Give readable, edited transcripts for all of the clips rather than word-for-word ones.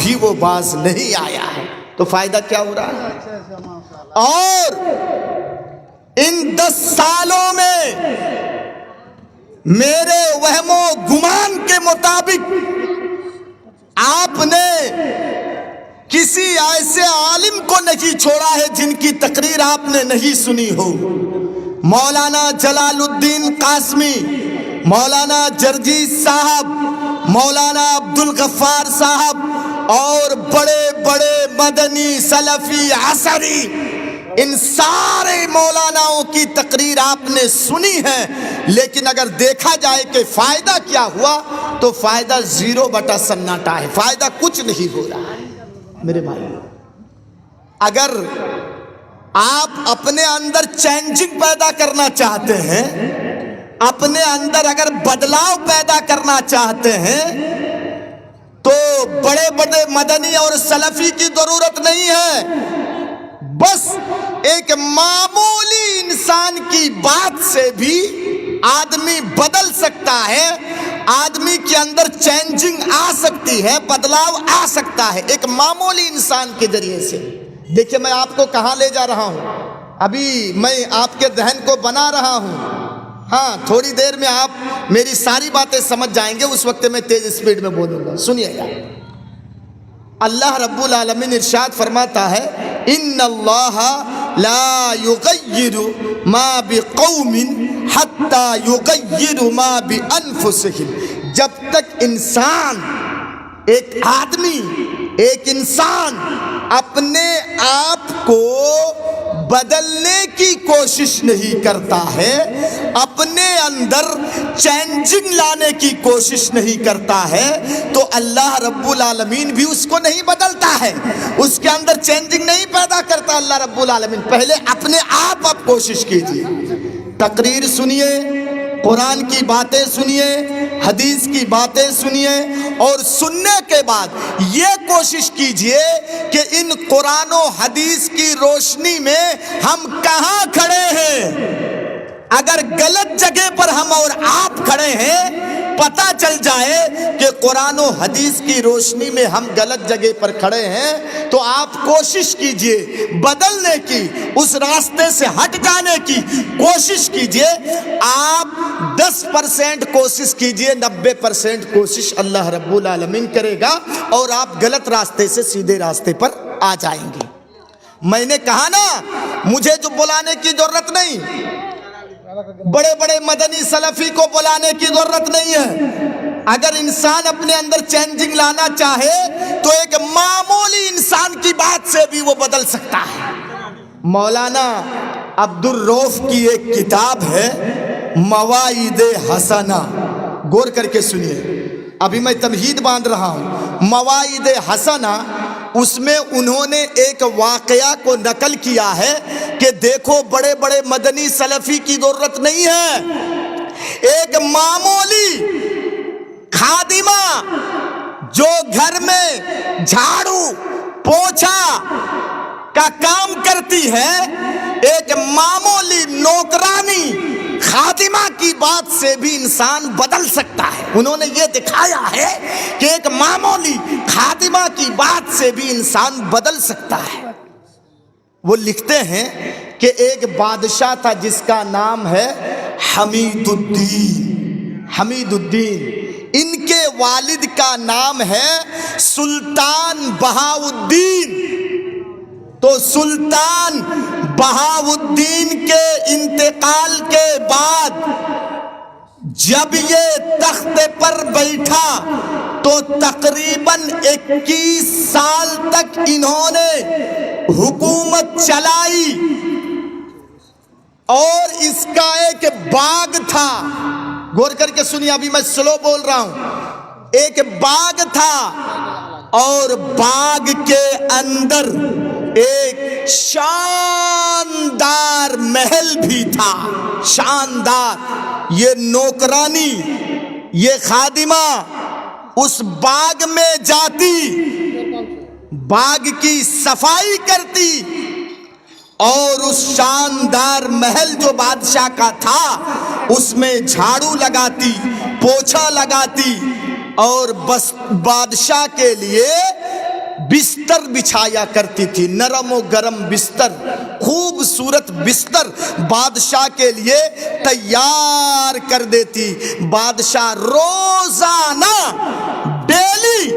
بھی وہ باز نہیں آیا ہے۔ تو فائدہ کیا ہو رہا ہے؟ اور ان 10 سالوں میں میرے وہم و گمان کے مطابق آپ نے کسی ایسے عالم کو نہیں چھوڑا ہے جن کی تقریر آپ نے نہیں سنی ہو۔ مولانا جلال الدین قاسمی، مولانا جرجیس صاحب، مولانا عبدالغفار صاحب اور بڑے بڑے مدنی سلفی عصری، ان سارے مولاناؤں کی تقریر آپ نے سنی ہے، لیکن اگر دیکھا جائے کہ فائدہ کیا ہوا تو فائدہ 0/سناٹا ہے، فائدہ کچھ نہیں ہو رہا ہے۔ میرے بھائی، اگر آپ اپنے اندر چینجنگ پیدا کرنا چاہتے ہیں، اپنے اندر اگر بدلاؤ پیدا کرنا چاہتے ہیں تو بڑے بڑے مدنی اور سلفی کی ضرورت نہیں ہے، بس ایک معمولی انسان کی بات سے بھی آدمی بدل سکتا ہے، آدمی کے اندر چینجنگ آ سکتی ہے، بدلاؤ آ سکتا ہے ایک معمولی انسان کے ذریعے سے۔ دیکھیں میں آپ کو کہاں لے جا رہا ہوں، ابھی میں آپ کے ذہن کو بنا رہا ہوں، ہاں تھوڑی دیر میں آپ میری ساری باتیں سمجھ جائیں گے، اس وقت میں تیز سپیڈ میں بولوں گا، سنیے گا۔ اللہ رب العالمین ارشاد فرماتا ہے ان اللہ لا یغیر ما بقوم حتی یغیر ما بانفسہم، جب تک انسان، ایک آدمی، ایک انسان اپنے آپ کو بدلنے کی کوشش نہیں کرتا ہے، اپنے اندر چینجنگ لانے کی کوشش نہیں کرتا ہے تو اللہ رب العالمین بھی اس کو نہیں بدلتا ہے، اس کے اندر چینجنگ نہیں پیدا کرتا اللہ رب العالمین۔ پہلے اپنے آپ کوشش کیجیے، تقریر سنیے، قرآن کی باتیں سنیے، حدیث کی باتیں سنیے، اور سننے کے بعد یہ کوشش کیجئے کہ ان قرآن و حدیث کی روشنی میں ہم کہاں کھڑے ہیں۔ اگر غلط جگہ پر ہم اور آپ کھڑے ہیں، پتہ چل جائے کہ قرآن و حدیث کی روشنی میں ہم غلط جگہ پر کھڑے ہیں تو آپ کوشش کیجئے بدلنے کی، اس راستے سے ہٹ جانے کی کوشش کیجئے۔ آپ 10% کوشش کیجئے، 90% کوشش اللہ رب العالمین کرے گا اور آپ غلط راستے سے سیدھے راستے پر آ جائیں گے۔ میں نے کہا نا، مجھے جو بلانے کی ضرورت نہیں، بڑے بڑے مدنی سلفی کو بلانے کی ضرورت نہیں ہے۔ اگر انسان اپنے اندر چینجنگ لانا چاہے تو ایک معمولی انسان کی بات سے بھی وہ بدل سکتا ہے۔ مولانا عبد الرؤف کی ایک کتاب ہے مواعظ حسنہ، غور کر کے سنیے، ابھی میں تمہید باندھ رہا ہوں۔ مواعظ حسنہ، اس میں انہوں نے ایک واقعہ کو نقل کیا ہے کہ دیکھو بڑے بڑے مدنی سلفی کی ضرورت نہیں ہے، ایک معمولی خادمہ جو گھر میں جھاڑو پوچھا کا کام کرتی ہے، ایک معمولی نوکرانی خادمہ کی بات سے بھی انسان بدل سکتا ہے۔ انہوں نے یہ دکھایا ہے کہ ایک معمولی خادمہ کی بات سے بھی انسان بدل سکتا ہے۔ وہ لکھتے ہیں کہ ایک بادشاہ تھا جس کا نام ہے حمید الدین، حمید الدین، ان کے والد کا نام ہے سلطان بہاؤالدین۔ تو سلطان بہاؤالدین کے انتقال کے بعد جب یہ تخت پر بیٹھا تو تقریباً 21 سال تک انہوں نے حکومت چلائی، اور اس کا ایک باغ تھا، غور کر کے سنیے، ابھی میں سلو بول رہا ہوں، ایک باغ تھا اور باغ کے اندر ایک شاندار محل بھی تھا، شاندار۔ یہ نوکرانی، یہ خادمہ اس باغ میں جاتی، باغ کی صفائی کرتی، اور اس شاندار محل جو بادشاہ کا تھا اس میں جھاڑو لگاتی، پوچھا لگاتی، اور بس بادشاہ کے لیے بستر بچھایا کرتی تھی، نرم و گرم بستر، خوبصورت بستر بادشاہ کے لیے تیار کر دیتی۔ بادشاہ روزانہ ڈیلی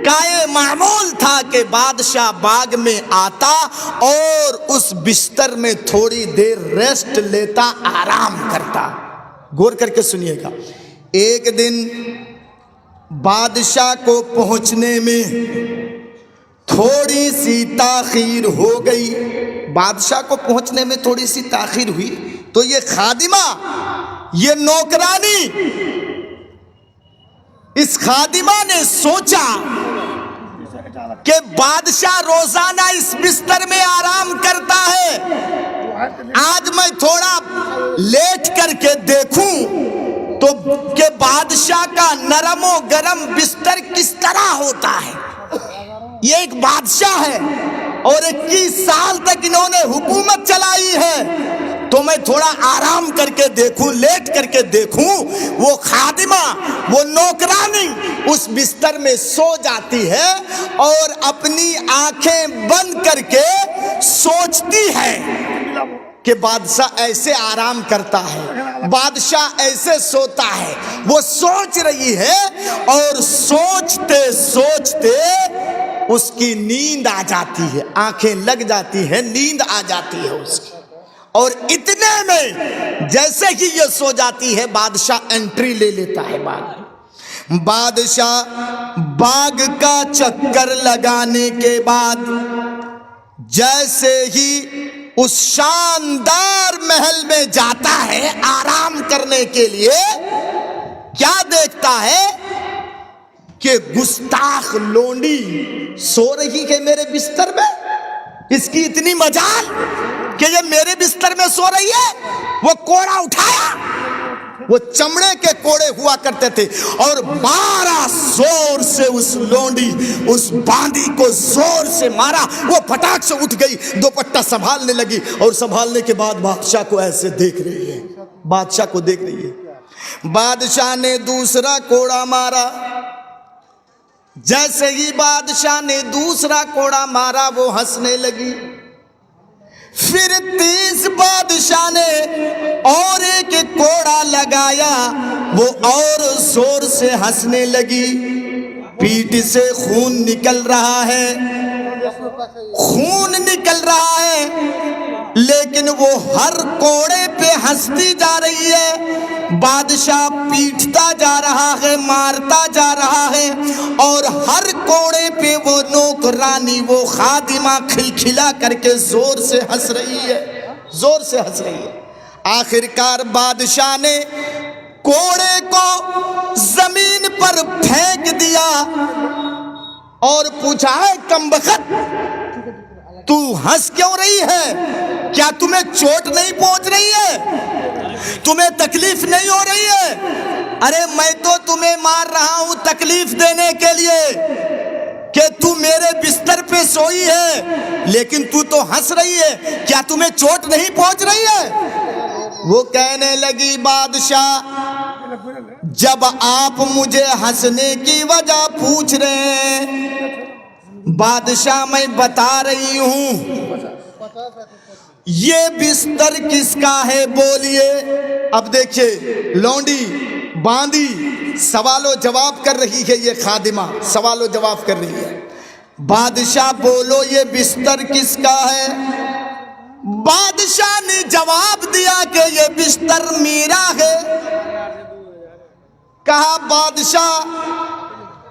کا یہ معمول تھا کہ بادشاہ باغ میں آتا اور اس بستر میں تھوڑی دیر ریسٹ لیتا، آرام کرتا۔ غور کر کے سنیے گا، ایک دن بادشاہ کو پہنچنے میں تھوڑی سی تاخیر ہو گئی۔ بادشاہ کو پہنچنے میں تھوڑی سی تاخیر ہوئی تو یہ خادمہ، یہ نوکرانی، اس خادمہ نے سوچا کہ بادشاہ روزانہ اس بستر میں آرام کرتا ہے، آج میں تھوڑا لیٹ کر کے دیکھوں تو کہ بادشاہ کا نرم و گرم بستر کس طرح ہوتا ہے۔ یہ ایک بادشاہ ہے اور 21 سال تک انہوں نے حکومت چلائی ہے، تو میں تھوڑا آرام کر کے دیکھوں، لیٹ کر کے دیکھوں۔ وہ خادمہ، وہ نوکرانی اس بستر میں سو جاتی ہے اور اپنی آنکھیں بند کر کے سوچتی ہے کہ بادشاہ ایسے آرام کرتا ہے، بادشاہ ایسے سوتا ہے۔ وہ سوچ رہی ہے اور سوچتے سوچتے اس کی نیند آ جاتی ہے، آنکھیں لگ جاتی ہیں، نیند آ جاتی ہے اس کی۔ اور اتنے میں جیسے ہی یہ سو جاتی ہے، بادشاہ انٹری لے لیتا ہے باغ میں۔ بادشاہ باغ کا چکر لگانے کے بعد جیسے ہی اس شاندار محل میں جاتا ہے آرام کرنے کے لیے، کیا دیکھتا ہے کہ گستاخ لونڈی سو رہی ہے میرے بستر میں۔ اس کی اتنی مجال کہ یہ میرے بستر میں سو رہی ہے۔ وہ کوڑا اٹھایا، وہ چمڑے کے کوڑے ہوا کرتے تھے، اور مارا زور سے اس لونڈی، اس باندی کو زور سے مارا۔ وہ پٹاک سے اٹھ گئی، دوپٹہ سنبھالنے لگی، اور سنبھالنے کے بعد بادشاہ کو ایسے دیکھ رہی ہے، بادشاہ کو دیکھ رہی ہے۔ بادشاہ نے دوسرا کوڑا مارا۔ جیسے ہی بادشاہ نے دوسرا کوڑا مارا، وہ ہنسنے لگی۔ پھر تیز بادشاہ نے اور ایک کوڑا لگایا، وہ اور زور سے ہنسنے لگی۔ پیٹھ سے خون نکل رہا ہے، خون نکل رہا ہے، لیکن وہ ہر کوڑے پہ ہنستی جا رہی ہے۔ بادشاہ پیٹتا جا رہا ہے، مارتا جا رہا ہے، اور ہر کوڑے پہ وہ نوکرانی، وہ خادمہ کھلکھلا کر کے زور سے ہنس رہی ہے، زور سے ہنس رہی ہے۔ آخرکار بادشاہ نے کوڑے کو زمین پر پھینک دیا اور پوچھا، ہے کمبخت، تو ہنس کیوں رہی ہے؟ کیا تمہیں چوٹ نہیں پہنچ رہی ہے؟ تمہیں تکلیف نہیں ہو رہی ہے؟ ارے میں تو تمہیں مار رہا ہوں تکلیف دینے کے لیے کہ تو میرے بستر پہ سوئی ہے، لیکن تو تو ہنس رہی ہے، کیا تمہیں چوٹ نہیں پہنچ رہی ہے؟ وہ کہنے لگی، بادشاہ جب آپ مجھے ہنسنے کی وجہ پوچھ رہے ہیں، بادشاہ میں بتا رہی ہوں، یہ بستر کس کا ہے بولیے۔ اب دیکھیے، لونڈی باندی سوال و جواب کر رہی ہے، یہ خادمہ سوال و جواب کر رہی ہے۔ بادشاہ بولو، یہ بستر کس کا ہے؟ بادشاہ نے جواب دیا کہ یہ بستر میرا ہے۔ کہا، بادشاہ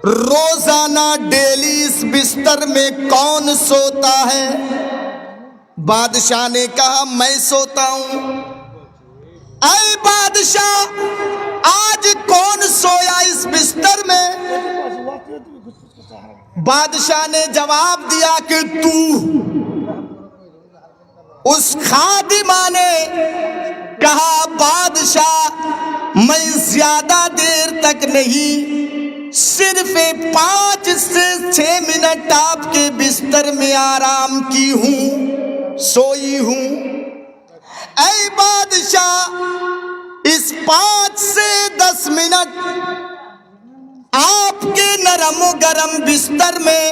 روزانہ ڈیلی اس بستر میں کون سوتا ہے؟ بادشاہ نے کہا، میں سوتا ہوں۔ اے بادشاہ، آج کون سویا اس بستر میں؟ بادشاہ نے جواب دیا کہ تو۔ اس خادمہ نے کہا، بادشاہ میں زیادہ دیر تک نہیں، صرف 5 سے 6 منٹ آپ کے بستر میں آرام کی ہوں، سوئی ہوں۔ اے بادشاہ، اس 5 سے 10 منٹ آپ کے نرم و گرم بستر میں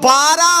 12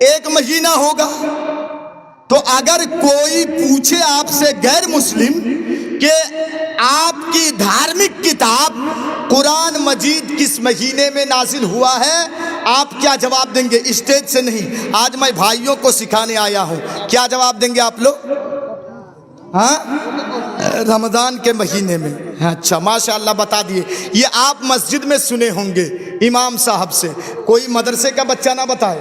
ایک مہینہ ہوگا. تو اگر کوئی پوچھے آپ سے غیر مسلم کہ آپ کی دھارمک کتاب قرآن مجید کس مہینے میں نازل ہوا ہے, آپ کیا جواب دیں گے؟ اسٹیج سے نہیں, آج میں بھائیوں کو سکھانے آیا ہوں. کیا جواب دیں گے آپ لوگ؟ ہاں, رمضان کے مہینے میں. اچھا ماشاءاللہ بتا دیے. یہ آپ مسجد میں سنے ہوں گے امام صاحب سے. کوئی مدرسے کا بچہ نہ بتائے.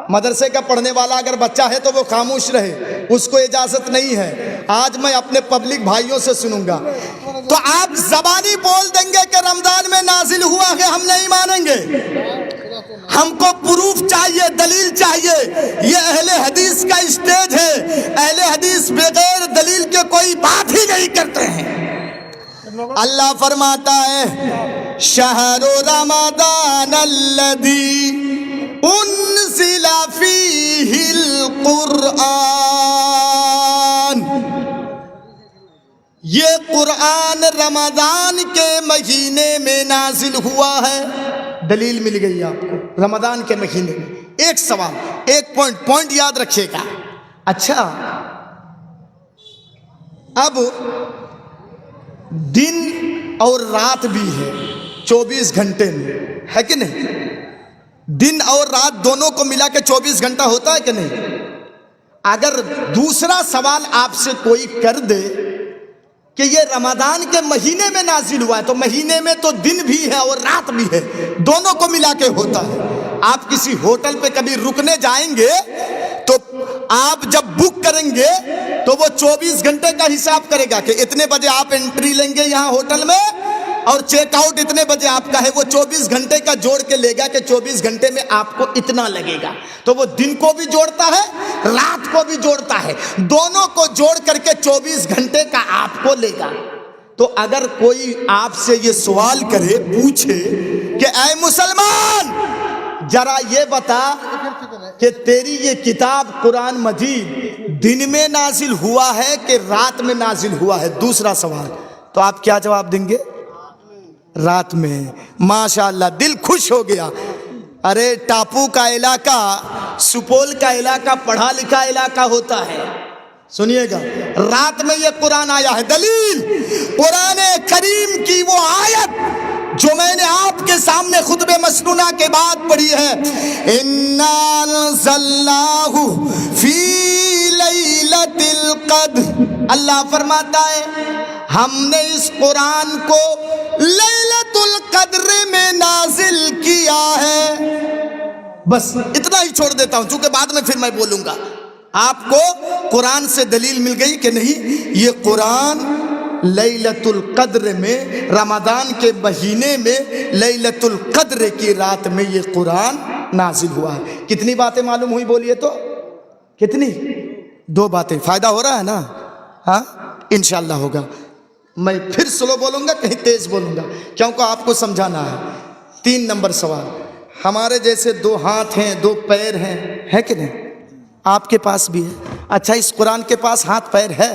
مدرسے کا پڑھنے والا اگر بچہ ہے تو وہ خاموش رہے, اس کو اجازت نہیں ہے. آج میں اپنے پبلک بھائیوں سے سنوں گا. تو آپ زبانی بول دیں گے کہ رمضان میں نازل ہوا ہے, ہم نہیں مانیں گے. ہم کو پروف چاہیے, دلیل چاہیے. یہ اہل حدیث کا اسٹیج ہے. اہل حدیث بغیر دلیل کے کوئی بات ہی نہیں کرتے ہیں. اللہ فرماتا ہے شہر رمضان الذی انزل فیہ القرآن, یہ قرآن رمضان کے مہینے میں نازل ہوا ہے. دلیل مل گئی آپ کو رمضان کے مہینے میں. ایک سوال, ایک پوائنٹ یاد رکھیے گا. اچھا, اب دن اور رات بھی ہے 24 گھنٹے میں, ہے کہ نہیں؟ دن اور رات دونوں کو ملا کے 24 گھنٹہ ہوتا ہے کہ نہیں؟ اگر دوسرا سوال آپ سے کوئی کر دے کہ یہ رمضان کے مہینے میں نازل ہوا ہے, تو مہینے میں تو دن بھی ہے اور رات بھی ہے, دونوں کو ملا کے ہوتا ہے. آپ کسی ہوٹل پہ کبھی رکنے جائیں گے تو آپ جب بک کریں گے تو وہ 24 گھنٹے کا حساب کرے گا کہ اتنے بجے آپ انٹری لیں گے یہاں ہوٹل میں اور چیک آؤٹ اتنے بجے آپ کا ہے. وہ 24 گھنٹے کا جوڑ کے لے گا کہ 24 گھنٹے میں آپ کو اتنا لگے گا. تو وہ دن کو بھی جوڑتا ہے, رات کو بھی جوڑتا ہے, دونوں کو جوڑ کر کے 24 گھنٹے کا آپ کو لے گا. تو اگر کوئی آپ سے یہ سوال کرے, پوچھے کہ اے مسلمان ذرا یہ بتا کہ تیری یہ کتاب قرآن مجید دن میں نازل ہوا ہے کہ رات میں نازل ہوا ہے, دوسرا سوال, تو آپ کیا جواب دیں گے؟ رات میں. ماشاءاللہ, دل خوش ہو گیا. ارے ٹاپو کا علاقہ, سپول کا علاقہ پڑھا لکھا علاقہ ہوتا ہے. سنیے گا, رات میں یہ قرآن آیا ہے. دلیل قرآن کریم کی وہ آیت جو میں نے آپ کے سامنے خطبہ مسنونہ کے بعد پڑھی ہے, اِنَّا أَنزَلْنَاهُ فِي لَيْلَةِ الْقَدْرِ. اللہ فرماتا ہے ہم نے اس قرآن کو لیلۃ القدر میں نازل کیا ہے. بس اتنا ہی چھوڑ دیتا ہوں چونکہ بعد میں پھر میں بولوں گا. آپ کو قرآن سے دلیل مل گئی کہ نہیں, یہ قرآن لیلۃ القدر میں, رمضان کے مہینے میں لیلۃ القدر کی رات میں یہ قرآن نازل ہوا ہے. کتنی باتیں معلوم ہوئی بولیے تو؟ کتنی؟ 2 باتیں. فائدہ ہو رہا ہے نا؟ ہاں انشاءاللہ ہوگا. میں پھر سلو بولوں گا, کہیں تیز بولوں گا, کیونکہ آپ کو سمجھانا ہے. 3 نمبر سوال, ہمارے جیسے 2 ہاتھ ہیں, 2 پیر ہیں, ہے کہ نہیں؟ آپ کے پاس بھی ہے. اچھا, اس قرآن کے پاس ہاتھ پیر ہے؟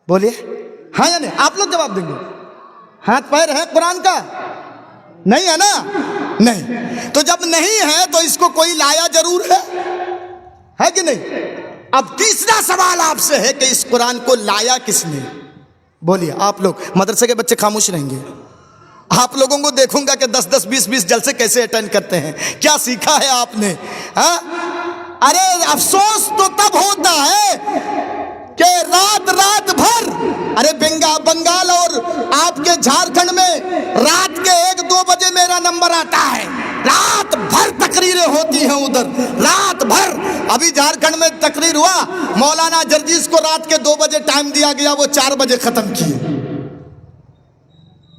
بولیے ہاں یا نہیں. آپ لوگ جواب دیں گے. ہاتھ پیر ہے قرآن کا؟ نہیں ہے نا؟ نہیں. تو جب نہیں ہے تو اس کو کوئی لایا ضرور ہے کہ نہیں؟ اب تیسرا سوال آپ سے ہے کہ اس قرآن کو لایا کس نے؟ بولیے. آپ لوگ مدرسے کے بچے خاموش رہیں گے. آپ لوگوں کو دیکھوں گا کہ 10 20 جلسے کیسے اٹینڈ کرتے ہیں, کیا سیکھا ہے آپ نے؟ ہاں, ارے افسوس تو تب ہوتا ہے کہ رات بھر, ارے بنگال اور آپ کے جھارکھنڈ میں رات کے 1-2 بجے میرا نمبر آتا ہے. رات بھر تقریریں ہوتی ہیں ادھر, رات بھر. ابھی جھارکھنڈ میں تقریر ہوا, مولانا جرجیس کو رات کے 2 بجے ٹائم دیا گیا, وہ 4 بجے ختم کیے.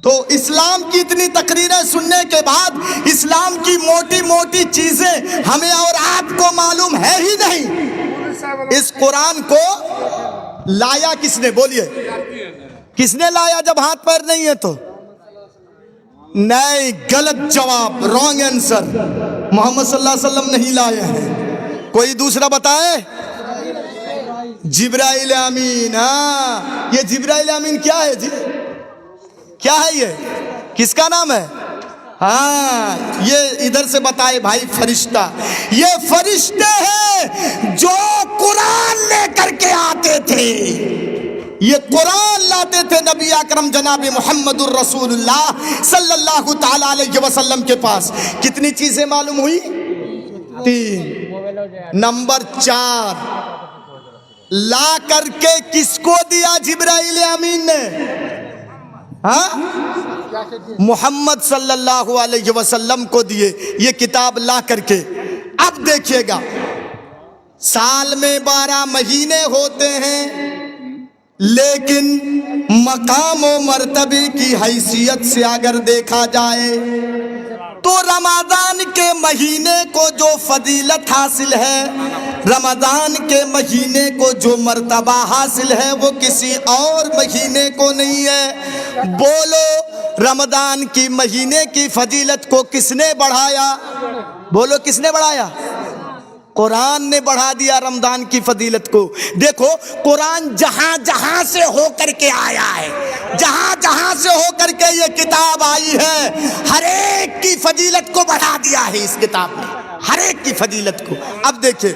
تو اسلام کی اتنی تقریریں سننے کے بعد اسلام کی موٹی موٹی چیزیں ہمیں اور آپ کو معلوم ہے ہی نہیں. اس قرآن کو لایا کس نے؟ بولیے کس نے لایا جب ہاتھ پیر نہیں ہے تو؟ نہیں, غلط جواب, رانگ آنسر. محمد صلی اللہ علیہ وسلم نہیں لائے ہیں. کوئی دوسرا بتائے؟ جبرائیل امین. ہاں, یہ جبرائیل امین کیا ہے جی؟ کیا ہے یہ؟ کس کا نام ہے؟ ہاں یہ ادھر سے بتائے بھائی، فرشتہ، یہ فرشتے ہیں جو قرآن لے کر کے آتے تھے، یہ قرآن لاتے تھے نبی اکرم جناب محمد الرسول اللہ صلی اللہ تعالی علیہ وسلم کے پاس۔ کتنی چیزیں معلوم ہوئی؟ 3۔ نمبر 4، لا کر کے کس کو دیا جبرائیل امین نے؟ محمد صلی اللہ علیہ وسلم کو دیے یہ کتاب لا کر کے۔ اب دیکھیے گا، سال میں 12 مہینے ہوتے ہیں، لیکن مقام و مرتبے کی حیثیت سے اگر دیکھا جائے تو رمضان کے مہینے کو جو فضیلت حاصل ہے، رمضان کے مہینے کو جو مرتبہ حاصل ہے، وہ کسی اور مہینے کو نہیں ہے۔ بولو رمضان کی مہینے کی فضیلت کو کس نے بڑھایا؟ بولو کس نے بڑھایا؟ قرآن نے بڑھا دیا رمضان کی فضیلت کو۔ دیکھو قرآن جہاں جہاں سے ہو کر کے آیا ہے، جہاں جہاں سے ہو کر کے یہ کتاب آئی ہے، ہر ایک کی فضیلت کو بڑھا دیا ہے اس کتاب نے، ہر ایک کی فضیلت کو۔ اب دیکھیں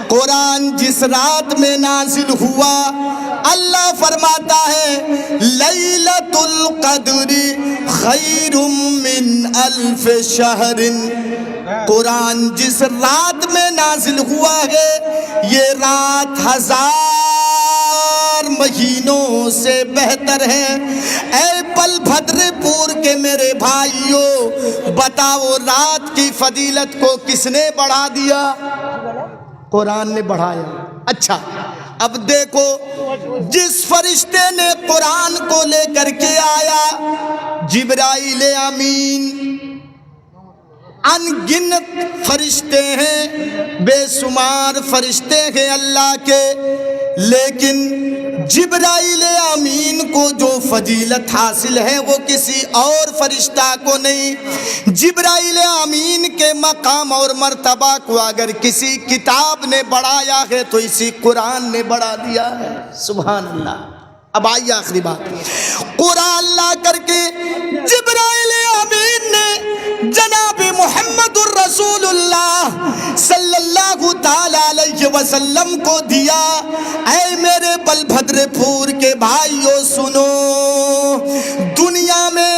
قرآن جس رات میں نازل ہوا، اللہ فرماتا ہے لیلۃ القدر خیر من الف شہر۔ قرآن جس رات میں نازل ہوا ہے، یہ رات 1000 مہینوں سے بہتر ہے۔ اے بل بھدر پور کے میرے بھائیوں، بتاؤ رات کی فضیلت کو کس نے بڑھا دیا؟ قرآن نے بڑھایا۔ اچھا اب دیکھو، جس فرشتے نے قرآن کو لے کر کے آیا جبرائیل امین، ان گنت فرشتے ہیں، بے شمار فرشتے ہیں اللہ کے، لیکن جبرائیل امین کو جو فضیلت حاصل ہے وہ کسی اور فرشتہ کو نہیں۔ جبرائیل امین کے مقام اور مرتبہ کو اگر کسی کتاب نے بڑھایا ہے تو اسی قرآن نے بڑھا دیا ہے۔ سبحان اللہ۔ اب آئیے آخری بات، قرآن لا کر کے جبرائیل امین نے جناب محمد الرسول اللہ صلی اللہ تعالی علیہ وسلم کو دیا۔ اے میرے بل بھدر پور کے بھائیوں سنو، دنیا میں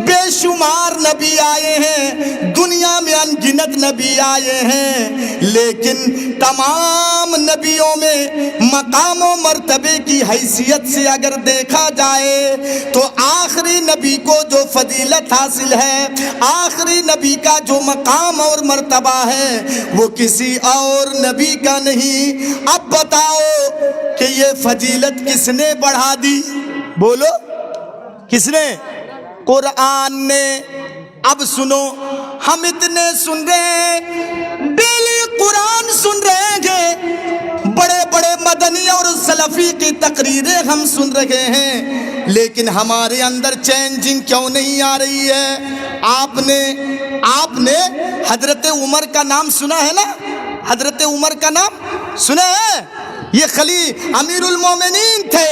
بے شمار نبی آئے ہیں، دنیا میں ان گنت نبی آئے ہیں، لیکن تمام نبیوں میں مقام و مرتبے کی حیثیت سے اگر دیکھا جائے تو آخری نبی کو جو فضیلت حاصل ہے، آخری نبی کا جو مقام اور مرتبہ ہے، وہ کسی اور نبی کا نہیں۔ اب بتاؤ کہ یہ فضیلت کس نے بڑھا دی؟ بولو کس نے؟ قرآن نے۔ اب سنو، ہم اتنے سن رہے ہیں، ڈیلی قرآن سن رہے ہیں، بڑے بڑے مدنی اور سلفی کی تقریریں ہم سن رہے ہیں، لیکن ہمارے اندر چینجنگ کیوں نہیں آ رہی ہے؟ آپ نے حضرت عمر کا نام سنا ہے نا؟ حضرت عمر کا نام سنا ہے؟ یہ امیر المومنین تھے۔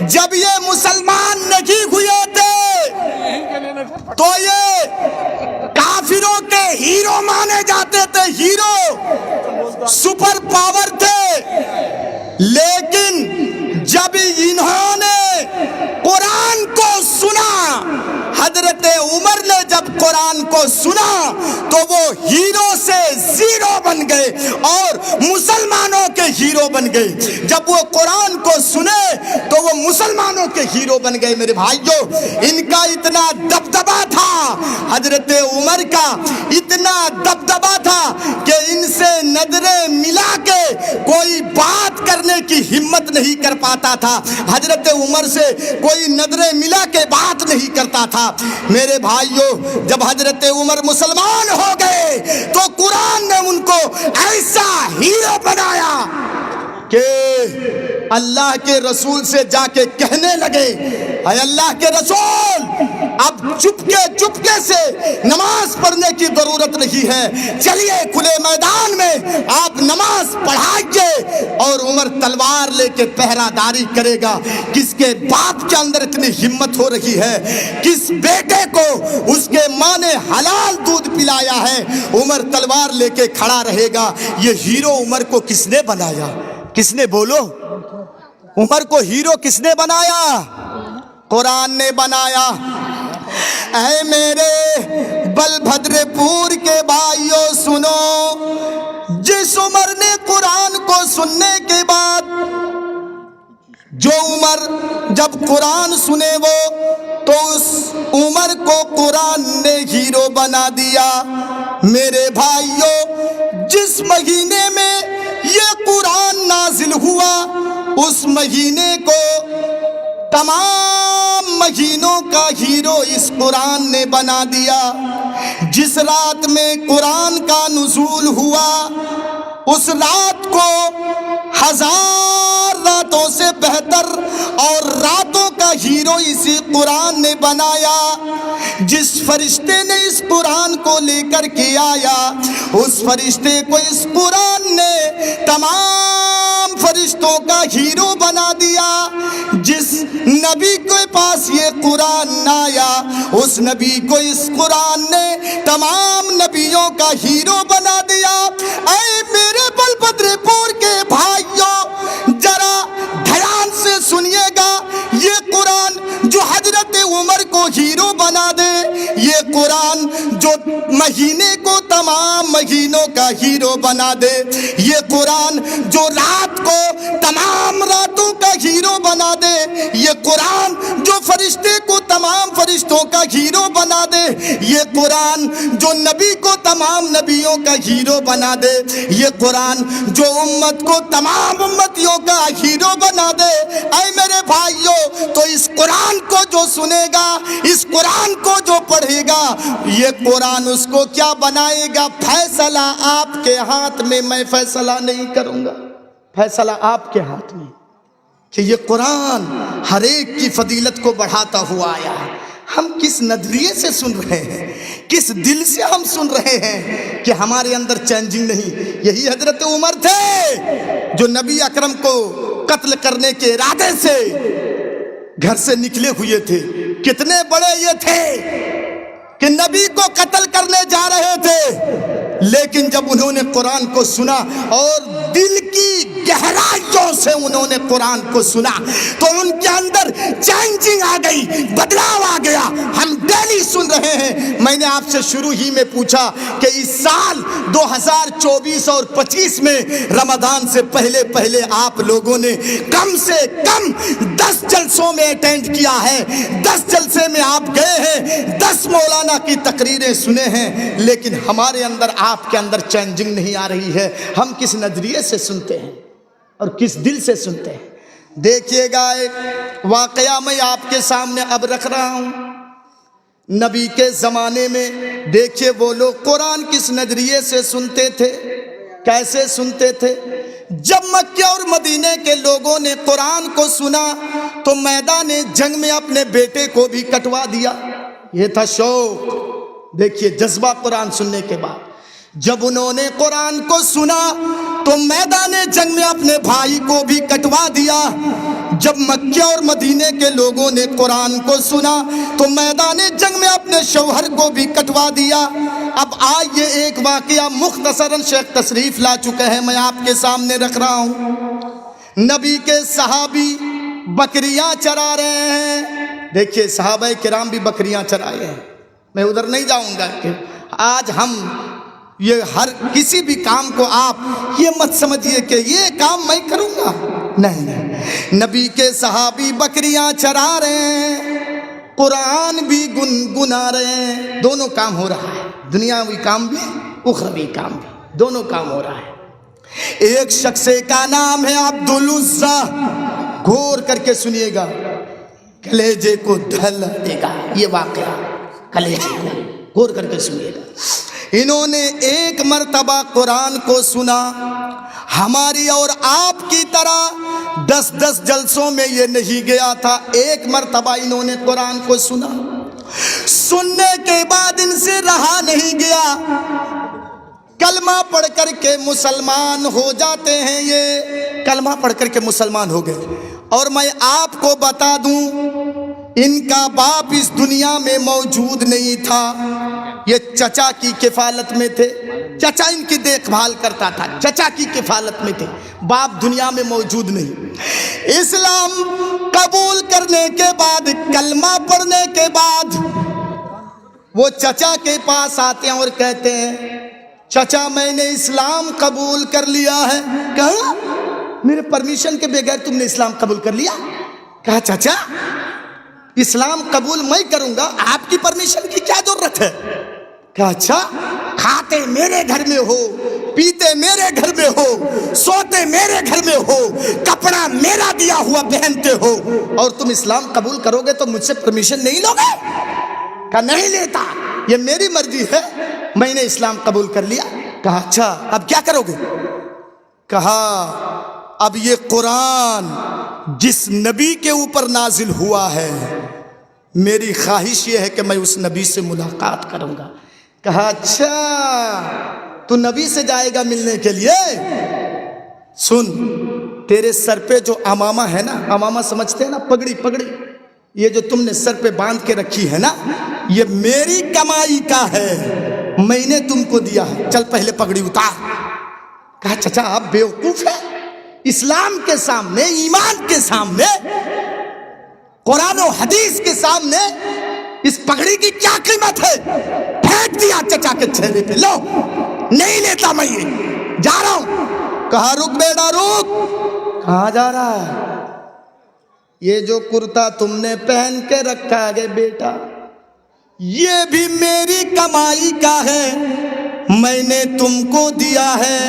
جب یہ مسلمان نہیں ہوئے تھے تو یہ کافروں کے ہیرو مانے جاتے تھے، ہیرو، سپر پاور تھے، لیکن جب انہوں نے قرآن کو سنا، حضرت عمر نے جب قرآن کو سنا تو وہ ہیرو سے زیرو بن گئے اور مسلمانوں کے ہیرو بن گئے۔ جب وہ قرآن کو سنے تو وہ مسلمانوں کے ہیرو بن گئے۔ میرے بھائیوں، ان کا اتنا دبدبا تھا، حضرت عمر کا اتنا دبدبا تھا کہ ان سے نظریں ملا کے کوئی بات کرنے کی ہمت نہیں کر پاتا تھا، حضرت عمر سے کوئی نظریں ملا کے بات نہیں کرتا تھا۔ میرے بھائیوں، جب حضرت عمر مسلمان ہو گئے تو قرآن نے ان کو ایسا ہیرو بنایا، کہ اللہ کے رسول سے جا کے کہنے لگے اے اللہ کے رسول اب چپکے سے نماز پڑھنے کی ضرورت نہیں ہے، چلیے کھلے میدان میں آپ نماز پڑھائیے اور عمر تلوار لے کے پہرہ داری کرے گا۔ کس کے باپ کے اندر اتنی ہمت ہو رہی ہے، کس بیٹے کو اس کے ماں نے حلال دودھ پلایا ہے عمر تلوار لے کے کھڑا رہے گا۔ یہ ہیرو عمر کو کس نے بنایا؟ کس نے؟ بولو، عمر کو ہیرو کس نے بنایا؟ قرآن نے بنایا۔ اے میرے بلبھدر پور کے بھائیوں سنو، جس عمر نے قرآن کو سننے کے بعد، جو عمر جب قرآن سنے وہ، تو اس عمر کو قرآن نے ہیرو بنا دیا۔ میرے بھائیوں، جس مہینے میں یہ قرآن نازل ہوا اس مہینے کو تمام مہینوں کا ہیرو اس قرآن نے بنا دیا۔ جس رات میں قرآن کا نزول ہوا اس رات کو 1000 راتوں سے بہتر اور راتوں کا ہیرو اسی قرآن نے بنایا۔ جس فرشتے نے اس قرآن کو لے کر کے آیا اس فرشتے کو اس قرآن نے تمام فرشتوں کا ہیرو بنا دیا۔ جس نبی کے پاس یہ قرآن آیا اس نبی کو اس قرآن نے تمام نبیوں کا ہیرو بنا دیا۔ اے میرے بلبھدر پور کے بھائیوں، ذرا دھیان سے سنیے گا، یہ قرآن جو حضرت عمر کو ہیرو بنا دے، یہ قرآن جو مہینے کو تمام مہینوں کا ہیرو بنا دے، یہ قرآن جو رات کو تمام راتوں کا ہیرو بنا دے، یہ قرآن جو فرشتے کو تمام فرشتوں کا ہیرو بنا دے، یہ قرآن جو نبی کو تمام نبیوں کا ہیرو بنا دے، یہ قرآن جو امت کو تمام امتیوں کا ہیرو بنا دے۔ اے میرے بھائیوں، تو اس قرآن کو جو سنے گا، اس قرآن کو جو پڑھے گا، یہ قرآن اس کو کیا بنائے گا؟ فیصلہ آپ کے ہاتھ میں، میں فیصلہ نہیں کروں گا، فیصلہ آپ کے ہاتھ میں، کہ یہ قرآن ہر ایک کی فضیلت کو بڑھاتا ہوا آیا ہے۔ ہم کس نظریے سے سن رہے ہیں، کس دل سے ہم سن رہے ہیں کہ ہمارے اندر چینجنگ نہیں؟ یہی حضرت عمر تھے جو نبی اکرم کو قتل کرنے کے ارادے سے گھر سے نکلے ہوئے تھے۔ کتنے بڑے یہ تھے کہ نبی کو قتل کرنے جا رہے تھے، لیکن جب انہوں نے قرآن کو سنا اور دل کی گہرائیوں سے انہوں نے قرآن کو سنا تو ان کے اندر چینجنگ آ گئی، بدلاؤ آ گیا۔ ہم ڈیلی سن رہے ہیں۔ میں نے آپ سے شروع ہی میں پوچھا کہ اس سال 2024 اور 25 میں رمضان سے پہلے آپ لوگوں نے کم سے کم 10 جلسوں میں اٹینڈ کیا ہے، 10 جلسے میں آپ گئے ہیں، 10 مولانا کی تقریریں سنے ہیں، لیکن ہمارے اندر آپ کے اندر چینجنگ نہیں آ رہی ہے۔ ہم کس نظریے سے سنتے ہیں اور کس دل سے سنتے ہیں؟ دیکھیے گا ایک واقعہ میں آپ کے سامنے اب رکھ رہا ہوں۔ نبی کے زمانے میں دیکھیے وہ لوگ قرآن کس نظریے سے سنتے تھے، کیسے سنتے تھے۔ جب مکہ اور مدینے کے لوگوں نے قرآن کو سنا تو میدان جنگ میں اپنے بیٹے کو بھی کٹوا دیا۔ یہ تھا شوق، دیکھیے جذبہ قرآن سننے کے بعد۔ جب انہوں نے قرآن کو سنا تو میدان جنگ میں اپنے بھائی کو بھی کٹوا دیا۔ جب مکہ اور مدینے کے لوگوں نے قرآن کو سنا تو میدان جنگ میں اپنے شوہر کو بھی کٹوا دیا۔ اب آئیے ایک واقعہ مختصراً شیخ تشریف لا چکے ہیں، میں آپ کے سامنے رکھ رہا ہوں۔ نبی کے صحابی بکریاں چرا رہے ہیں۔ دیکھیے صحابہ کرام بھی بکریاں چرائے ہیں، میں ادھر نہیں جاؤں گا کہ آج ہم یہ ہر کسی بھی کام کو آپ یہ مت سمجھیے کہ یہ کام میں کروں گا، نہیں۔ نبی کے صحابی بکریاں چرا رہے ہیں، قرآن بھی گنگنا رہے ہیں، دونوں کام ہو رہا ہے، دنیاوی کام بھی اخروی کام بھی، دونوں کام ہو رہا ہے۔ ایک شخص کا نام ہے عبدالعزیٰ، غور کر کے سنیے گا، کلیجے کو دھل دے گا یہ واقعہ، کلیجے کو غور کر کے سنیے گا۔ انہوں نے ایک مرتبہ قرآن کو سنا، ہماری اور آپ کی طرح 10 جلسوں میں یہ نہیں گیا تھا، ایک مرتبہ انہوں نے قرآن کو سنا، سننے کے بعد ان سے رہا نہیں گیا، کلمہ پڑھ کر کے مسلمان ہو جاتے ہیں، یہ کلمہ پڑھ کر کے مسلمان ہو گئے۔ اور میں آپ کو بتا دوں، ان کا باپ اس دنیا میں موجود نہیں تھا، یہ چچا کی کفالت میں تھے، چچا ان کی دیکھ بھال کرتا تھا، چچا کی کفالت میں تھے، باپ دنیا میں موجود نہیں۔ اسلام قبول کرنے کے بعد، کلمہ پڑھنے کے بعد وہ چچا کے پاس آتے ہیں اور کہتے ہیں چچا میں نے اسلام قبول کر لیا ہے۔ کہا میرے پرمیشن کے بغیر تم نے اسلام قبول کر لیا؟ کہا چچا اسلام قبول میں کروں گا، آپ کی پرمیشن کی کیا ضرورت ہے؟ کہا اچھا، کھاتے میرے گھر میں ہو، پیتے میرے گھر میں ہو، سوتے میرے گھر میں ہو، کپڑا میرا دیا ہوا پہنتے ہو، اور تم اسلام قبول کرو گے تو مجھ سے پرمیشن نہیں لوگے؟ کہا نہیں لیتا، یہ میری مرضی ہے، میں نے اسلام قبول کر لیا۔ کہا اچھا اب کیا کرو گے؟ کہا اب یہ قرآن جس نبی کے اوپر نازل ہوا ہے، میری خواہش یہ ہے کہ میں اس نبی سے ملاقات کروں گا۔ کہا اچھا تو نبی سے جائے گا ملنے کے لیے؟ سن، تیرے سر پہ جو امامہ ہے نا، امامہ سمجھتے ہیں نا، پگڑی، یہ جو تم نے سر پہ باندھ کے رکھی ہے نا، یہ میری کمائی کا ہے، میں نے تم کو دیا ہے، چل پہلے پگڑی اتار۔ کہا چچا آپ بیوقوف ہیں، اسلام کے سامنے، ایمان کے سامنے، قرآن و حدیث کے سامنے اس پگڑی کی کیا قیمت ہے؟ پھینک دیا چچا کے چہرے پہ، لو نہیں لیتا میں، یہ جا رہا ہوں۔ کہا رک بیٹا رک۔ کہاں جا رہا ہے؟ یہ جو کرتا تم نے پہن کے رکھا ہے بیٹا، یہ بھی میری کمائی کا ہے، میں نے تم کو دیا ہے،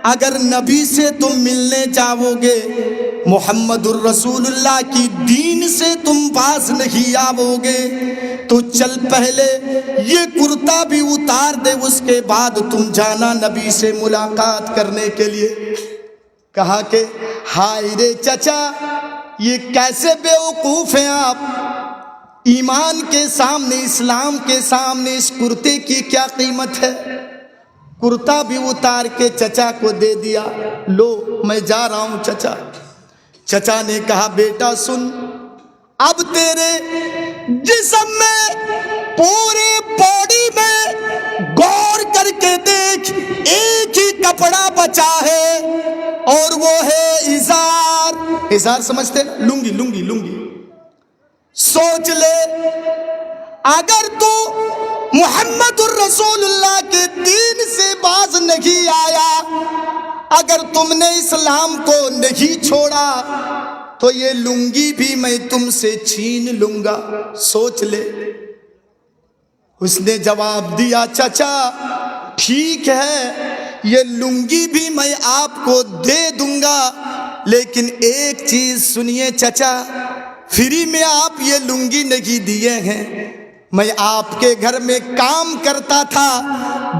اگر نبی سے تم ملنے جاؤ گے، محمد الرسول اللہ کی دین سے تم باز نہیں آؤ گے، تو چل پہلے یہ کرتا بھی اتار دے، اس کے بعد تم جانا نبی سے ملاقات کرنے کے لیے۔ کہا کہ ہائے رے چچا یہ کیسے بیوقوف ہیں آپ، ایمان کے سامنے، اسلام کے سامنے اس کرتے کی کیا قیمت ہے؟ کرتا بھی اتار کے چچا کو دے دیا، لو میں جا رہا ہوں چچا۔ چچا نے کہا بیٹا سن، اب تیرے جسم میں، پورے باڈی میں غور کر کے دیکھ، ایک ہی کپڑا بچا ہے اور وہ ہے ازار۔ ازار سمجھتے ہیں؟ لنگی۔ سوچ لے، اگر تو محمد الرسول اللہ کے دین سے باز نہیں آیا، اگر تم نے اسلام کو نہیں چھوڑا، تو یہ لنگی بھی میں تم سے چھین لوں گا، سوچ لے۔ اس نے جواب دیا چچا ٹھیک ہے، یہ لنگی بھی میں آپ کو دے دوں گا، لیکن ایک چیز سنیے چچا، فری میں آپ یہ لنگی نہیں دیے ہیں، میں آپ کے گھر میں کام کرتا تھا،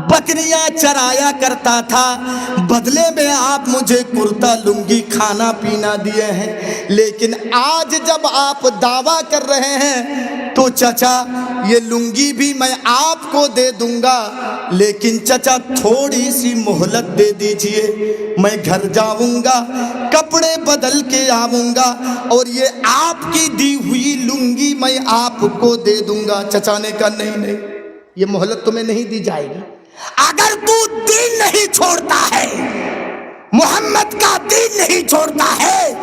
بکریاں چرایا کرتا تھا، بدلے میں آپ مجھے کرتا لنگی کھانا پینا دیے ہیں، لیکن آج جب آپ دعویٰ کر رہے ہیں تو چچا یہ لنگی بھی میں آپ کو دے دوں گا، لیکن چچا تھوڑی سی مہلت دے دیجئے، میں گھر جاؤں گا، کپڑے بدل کے آؤں گا، اور یہ آپ کی دی ہوئی لنگی میں آپ کو دے دوں گا۔ چچا نے کہا نہیں، یہ مہلت تمہیں نہیں دی جائے گی، اگر تو دین نہیں چھوڑتا ہے، محمد کا دین نہیں چھوڑتا ہے،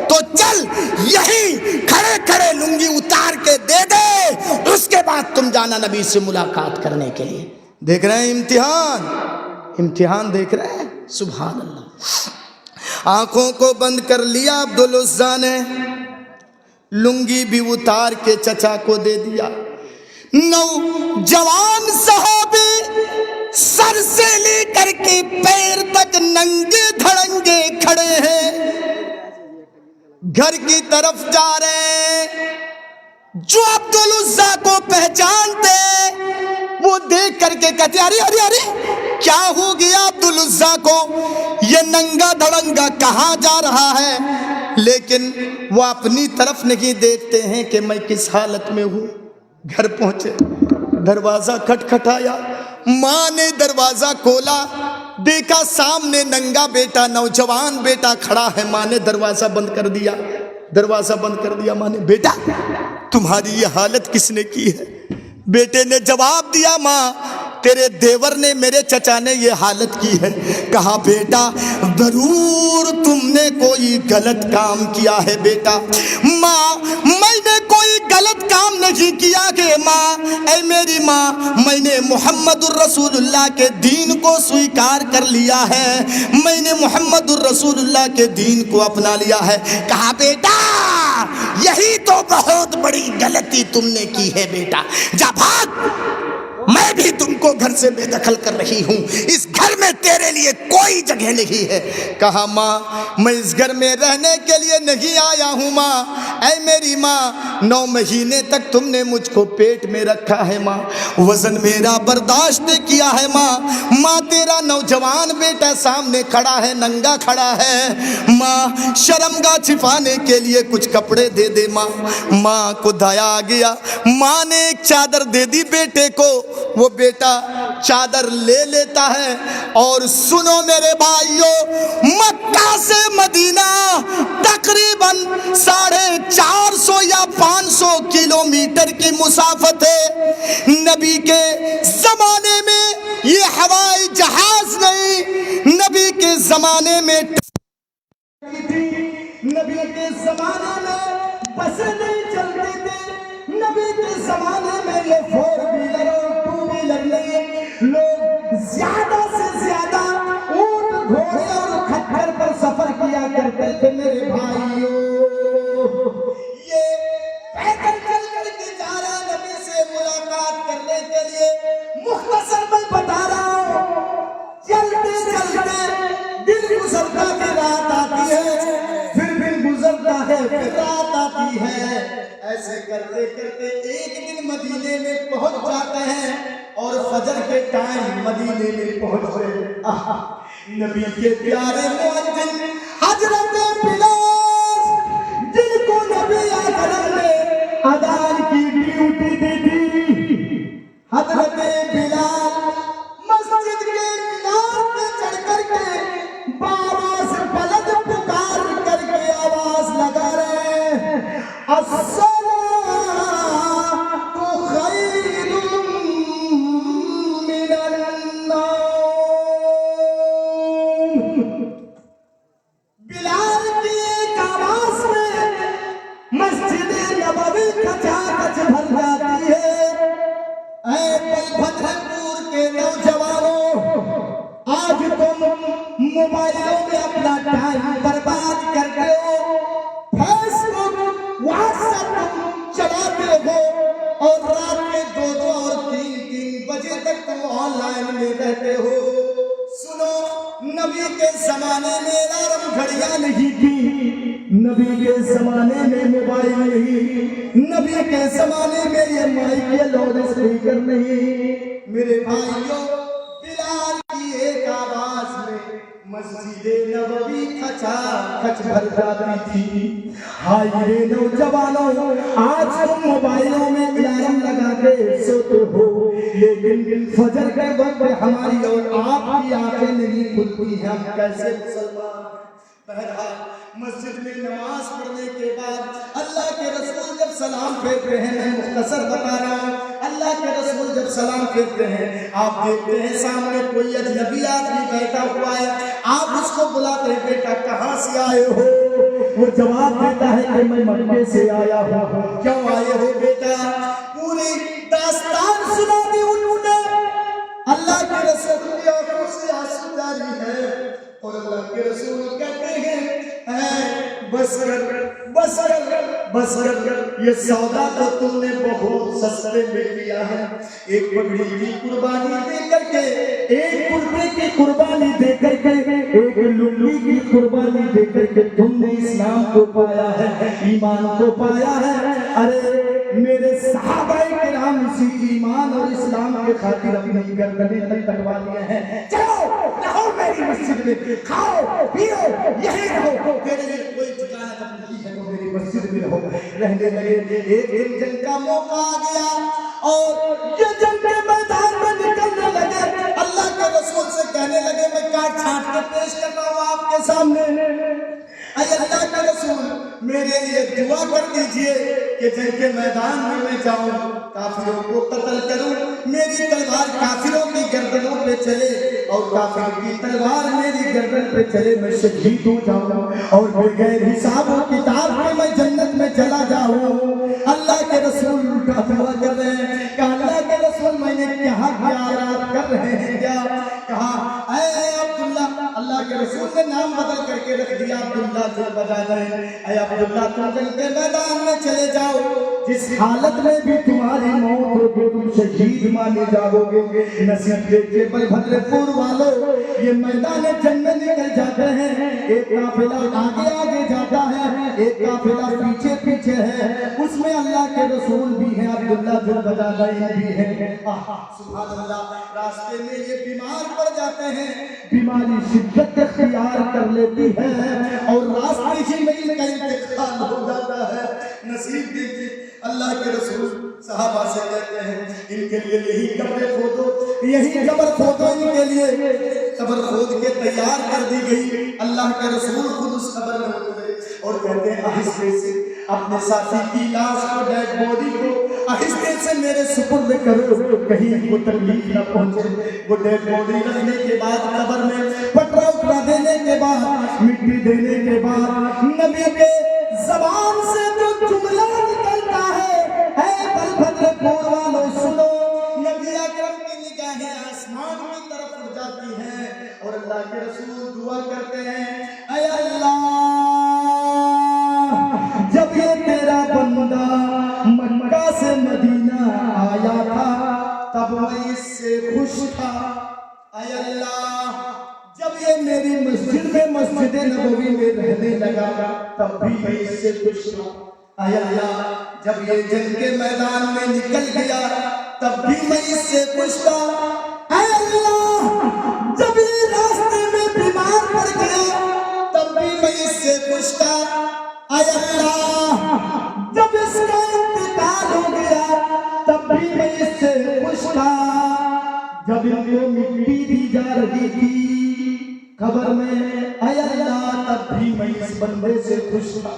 تو چل یہی کھڑے کھڑے لنگی اتار کے دے دے، اس کے بعد تم جانا نبی سے ملاقات کرنے کے لیے۔ دیکھ رہے ہیں امتحان دیکھ رہے ہیں، سبحان اللہ۔ آنکھوں کو بند کر لیا عبدالعزیٰ نے، لنگی بھی اتار کے چچا کو دے دیا۔ نوجوان صحابی سر سے لے کر کے پیر تک ننگے دھڑنگے کھڑے ہیں، گھر کی طرف جا رہے ہیں۔ جو عبدالعزیٰ کو پہچانتے وہ دیکھ کر کے کہتے ارے کیا ہو گیا عبدالعزیٰ کو، یہ ننگا دھڑنگا کہاں جا رہا ہے؟ لیکن وہ اپنی طرف نہیں دیکھتے ہیں کہ میں کس حالت میں ہوں۔ گھر پہنچے، دروازہ کھٹکھٹایا، ماں نے دروازہ کھولا، دیکھا سامنے ننگا بیٹا، نوجوان بیٹا کھڑا ہے۔ ماں نے دروازہ بند کر دیا، دروازہ بند کر دیا۔ ماں نے، بیٹا تمہاری یہ حالت کس نے کی ہے؟ بیٹے نے جواب دیا، ماں تیرے دیور نے، میرے چچا نے یہ حالت کی ہے۔ کہا بیٹا ضرور تم نے کوئی غلط کام کیا ہے بیٹا۔ ماں میں نے کوئی غلط کام نہیں کیا کہ ماں، اے میری ماں، میں نے محمد الرسول اللہ کے دین کو سویکار کر لیا ہے، میں نے محمد الرسول اللہ کے دین کو اپنا لیا ہے۔ کہا بیٹا یہی تو بہت بڑی غلطی تم نے کی ہے بیٹا، جا بھاگ، میں بھی تم کو گھر سے بے دخل کر رہی ہوں، اس گھر میں تیرے لیے کوئی جگہ نہیں ہے۔ کہا ماں میں اس گھر میں رہنے کے لیے نہیں آیا ہوں ماں، اے میری ماں 9 مہینے تک تم نے مجھ کو پیٹ میں رکھا ہے ماں، وزن میرا برداشت کیا ہے ماں، ماں تیرا نوجوان بیٹا سامنے کھڑا ہے، ننگا کھڑا ہے، ماں شرمگاہ چھپانے کے لیے کچھ کپڑے دے دے ماں۔ ماں کو دیا آ گیا، ماں نے ایک چادر دے دی بیٹے کو، وہ بیٹا چادر لے لیتا ہے۔ اور سنو میرے بھائیوں، مکہ سے مدینہ تقریباً 450 یا 500 کلومیٹر کی مسافت ہے۔ نبی کے زمانے میں یہ ہوائی جہاز نہیں، نبی کے زمانے میں نبی کے زمانے میں بسیں نہیں چلتی تھی، نبی کے زمانے میں یہ 4 ویلر اور 2 ویلر نہیں، لوگ زیادہ سے زیادہ اونٹ گھوڑے اور کھچر پر سفر کیا کرتے تھے۔ میرے بھائیوں یہ پیدل چل کر کے جا رہا نبی سے ملاقات کرنے کے لیے، مختصر میں بتا رہا ہوں، چلتے چلتے دن گزرتا ہے، رات آتی ہے، پھر دن گزرتا ہے، پھر رات آتی ہے، ایسے کرتے کرتے ایک دن مدینے میں پہنچ جاتے ہیں اور فجر کے ٹائم مدینے میں پہنچ گئے۔ نبی کے پیارے مؤذن حضرت بلال، جن کو نبی اکرم نے اذان کی ڈیوٹی دی تھی، حضرت بلال مسجد کے مینار پہ چڑھ کر کے بآواز بلند پکار کر کے آواز لگا رہے ہیں، الصلاۃ خیر من النوم۔ بلال کی ایک آواز میں مسجد نبوی کھچا کھچ بھر جاتی ہے۔ اے بھدر پور کے نوجوانوں، آج تم موبائلوں میں اپنا ٹائم برباد کرتے ہو، فیس بک واٹس ایپ چلاتے ہو، اور رات میں 2 اور 3 بجے تک تم آن لائن میں رہتے ہو۔ سنو، نبی کے زمانے میں الارم گھڑیاں نہیں تھی، نبی کے زمانے میں موبائل نہیں، نبی کے زمانے میں یہ مائک یا لاؤڈ اسپیکر نہیں۔ میرے بھائیوں، بلال کی ایک آواز میں مسجد نبوی کھچا کھچ بھر جاتی تھی۔ ہائے رے نوجوانوں، آج تم موبائلوں میں الارم لگا کے سوتے ہو، لیکن فجر کے وقت ہماری اور آپ کی آنکھیں نہیں کھلتی ہیں، ہم کیسے مسلمان؟ بہرحال مسجد میں نماز پڑھنے کے بعد اللہ کے رسول جب سلام پھیرتے ہیں، میں مختصر بتا رہا ہوں، اللہ کے رسول جب سلام پھیرتے ہیں، آپ دیکھتے ہیں سامنے کوئی اجنبی آدمی بیٹھا ہوا ہے، آپ اس کو بلاتے ہیں، بیٹا کہاں سے آئے ہو؟ وہ جواب دیتا ہے کہ میں مکے سے آیا ہوں۔ کیوں آئے ہو بیٹا؟ پوری داستان سنا دی انہوں نے۔ اللہ کے رسول کی آنکھوں سے آنسو جاری ہے، اور اللہ کے رسول کہتے ہیں اے بس کر بس کر بس کر، یہ سودا تو تم نے بہت سستے میں لیا ہے۔ ایک بکری کی قربانی دے کر کے، ایک کرتے کی قربانی دے کر کے، ایک لنگی کی قربانی دے کر کے تم نے اسلام کو پایا ہے، ایمان کو پایا ہے۔ ارے میرے صحابہ کرام اسی ایمان اور اسلام کے خاطر اپنی گردنیں تک کٹوا لیے ہیں. چلو رہو میری مسجد میں, کھاؤ پیو یہی رہو, میرے لیے کوئی ٹھکانہ نہیں ہے تو میری مسجد میں رہو. رہنے لگے. ایک دن جنگ کا موقع آ گیا اور یہ جنگ کے میدان میں نکلنے لگے. اللہ کے رسول سے کہنے لگے میں کاٹ چھانٹ کے پیش کر رہا ہوں آپ کے سامنے, اے اللہ کے رسول میرے لیے دعا کر دیجئے کہ جنگ کے میدان میں جاؤں, کافروں کو قتل کروں, میری تلوار کافروں کی گردنوں پہ چلے اور کافر کی تلوار میری گردن پہ چلے, میں شہید ہو جاؤں اور بغیر حساب و کتاب کے میں جنت میں چلا جاؤں. اللہ کے رسول کا دعا کر رہے ہیں. کہا اللہ کے رسول میں نے کہا خیالات کر رہے ہیں کیا؟ کہا اے عبداللہ, اللہ کے رسول نے نام بدل کر کے رکھ دیا عبداللہ سے بجا جائے. اے عبداللہ تم جنگ کے میدان میں چلے جاؤ, جس حالت میں بھی تمہاری موت ہوگی تم شہید مانے جاؤ گے. نصیب دیکھیے بلبھدر پور والو, یہ میدان جنگ میں نکل جاتے ہیں, ایک قافلہ آگے آگے جاتا ہے, ایک قافلہ پیچھے پیچھے ہے, اس میں اللہ کے رسول بھی ہیں, عبداللہ بن بجالین بھی ہیں. سبحان اللہ. راستے میں یہ بیمار پڑ جاتے ہیں, بیماری شدت اختیار کر لیتی ہے اور راستے ہی میں ان کا انتقال ہو جاتا ہے. نصیب دیکھیے اللہ کے رسول صحابہ سے کہتے ہیں ان کے لیے یہی قبر کھودو, یہی قبر کھودو, ان کے لیے قبر کھود کے تیار کر دی گئی. اللہ کے رسول خود اس قبر میں اترے اور کہتے ہیں آہستہ سے اپنے ساتھی کی لاش کو, ڈیڈ باڈی کو آہستہ سے میرے سپرد کرو, کہیں کو تکلیف نہ پہنچے. وہ ڈیڈ باڈی رکھنے کے بعد قبر میں پٹرا اٹھا دینے کے بعد مٹی دینے کے بعد نبی کے زبان سے جو جملہ نکلتا ہے, اے بلبھدر پور والو سنو, نبی اکرم کی نگاہیں آسمان کی طرف اٹھ جاتی ہیں اور اللہ کے رسول دعا کرتے ہیں اے اللہ, جب یہ تیرا بندہ مکہ سے مدینہ آیا تھا تب میں اس سے خوش تھا. اے اللہ, جب یہ میری مسجد میں مسجد نبوی میں رہنے لگا تب بھی میں اس سے خوش تھا. اے اللہ, جب یہ جنگ کے میدان میں نکل گیا تب بھی میں اس سے خوش تھا. اے اللہ, جب یہ راستے میں بیمار پڑ گیا تب بھی میں اس سے خوش تھا. اے اللہ, جب اس کا انتقال ہو گیا تب بھی میں اس سے خوش تھا. جب ان کو مٹی دی جا رہی تھی قبر میں, اے اللہ تب بھی میں اس بندے سے خوش تھا.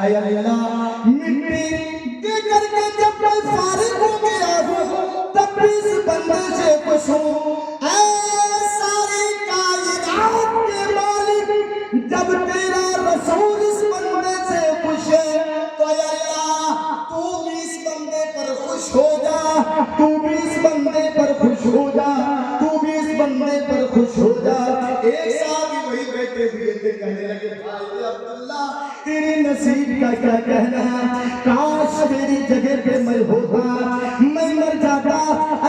اے اللہ, مٹی دے کر کے جب میں فارغ ہو گیا ہوں تب بھی اس بندے سے خوش ہوں. اے ساری کائنات کے مالک, جب تیرا رسول اس بندے سے خوش ہے تو اے اللہ تو بھی اس بندے پر خوش ہو جا, تو بھی اس بندے پر خوش ہو جا, تو بھی اس بندے پر خوش ہو جا. ایک صحابی وہی بیٹھے ہوئے تھے, کہنے لگے بھائی عبداللہ تیری نصیب کا کیا کہنا, کاش میری جگہ پہ میں ہوتا, میں مر جاتا.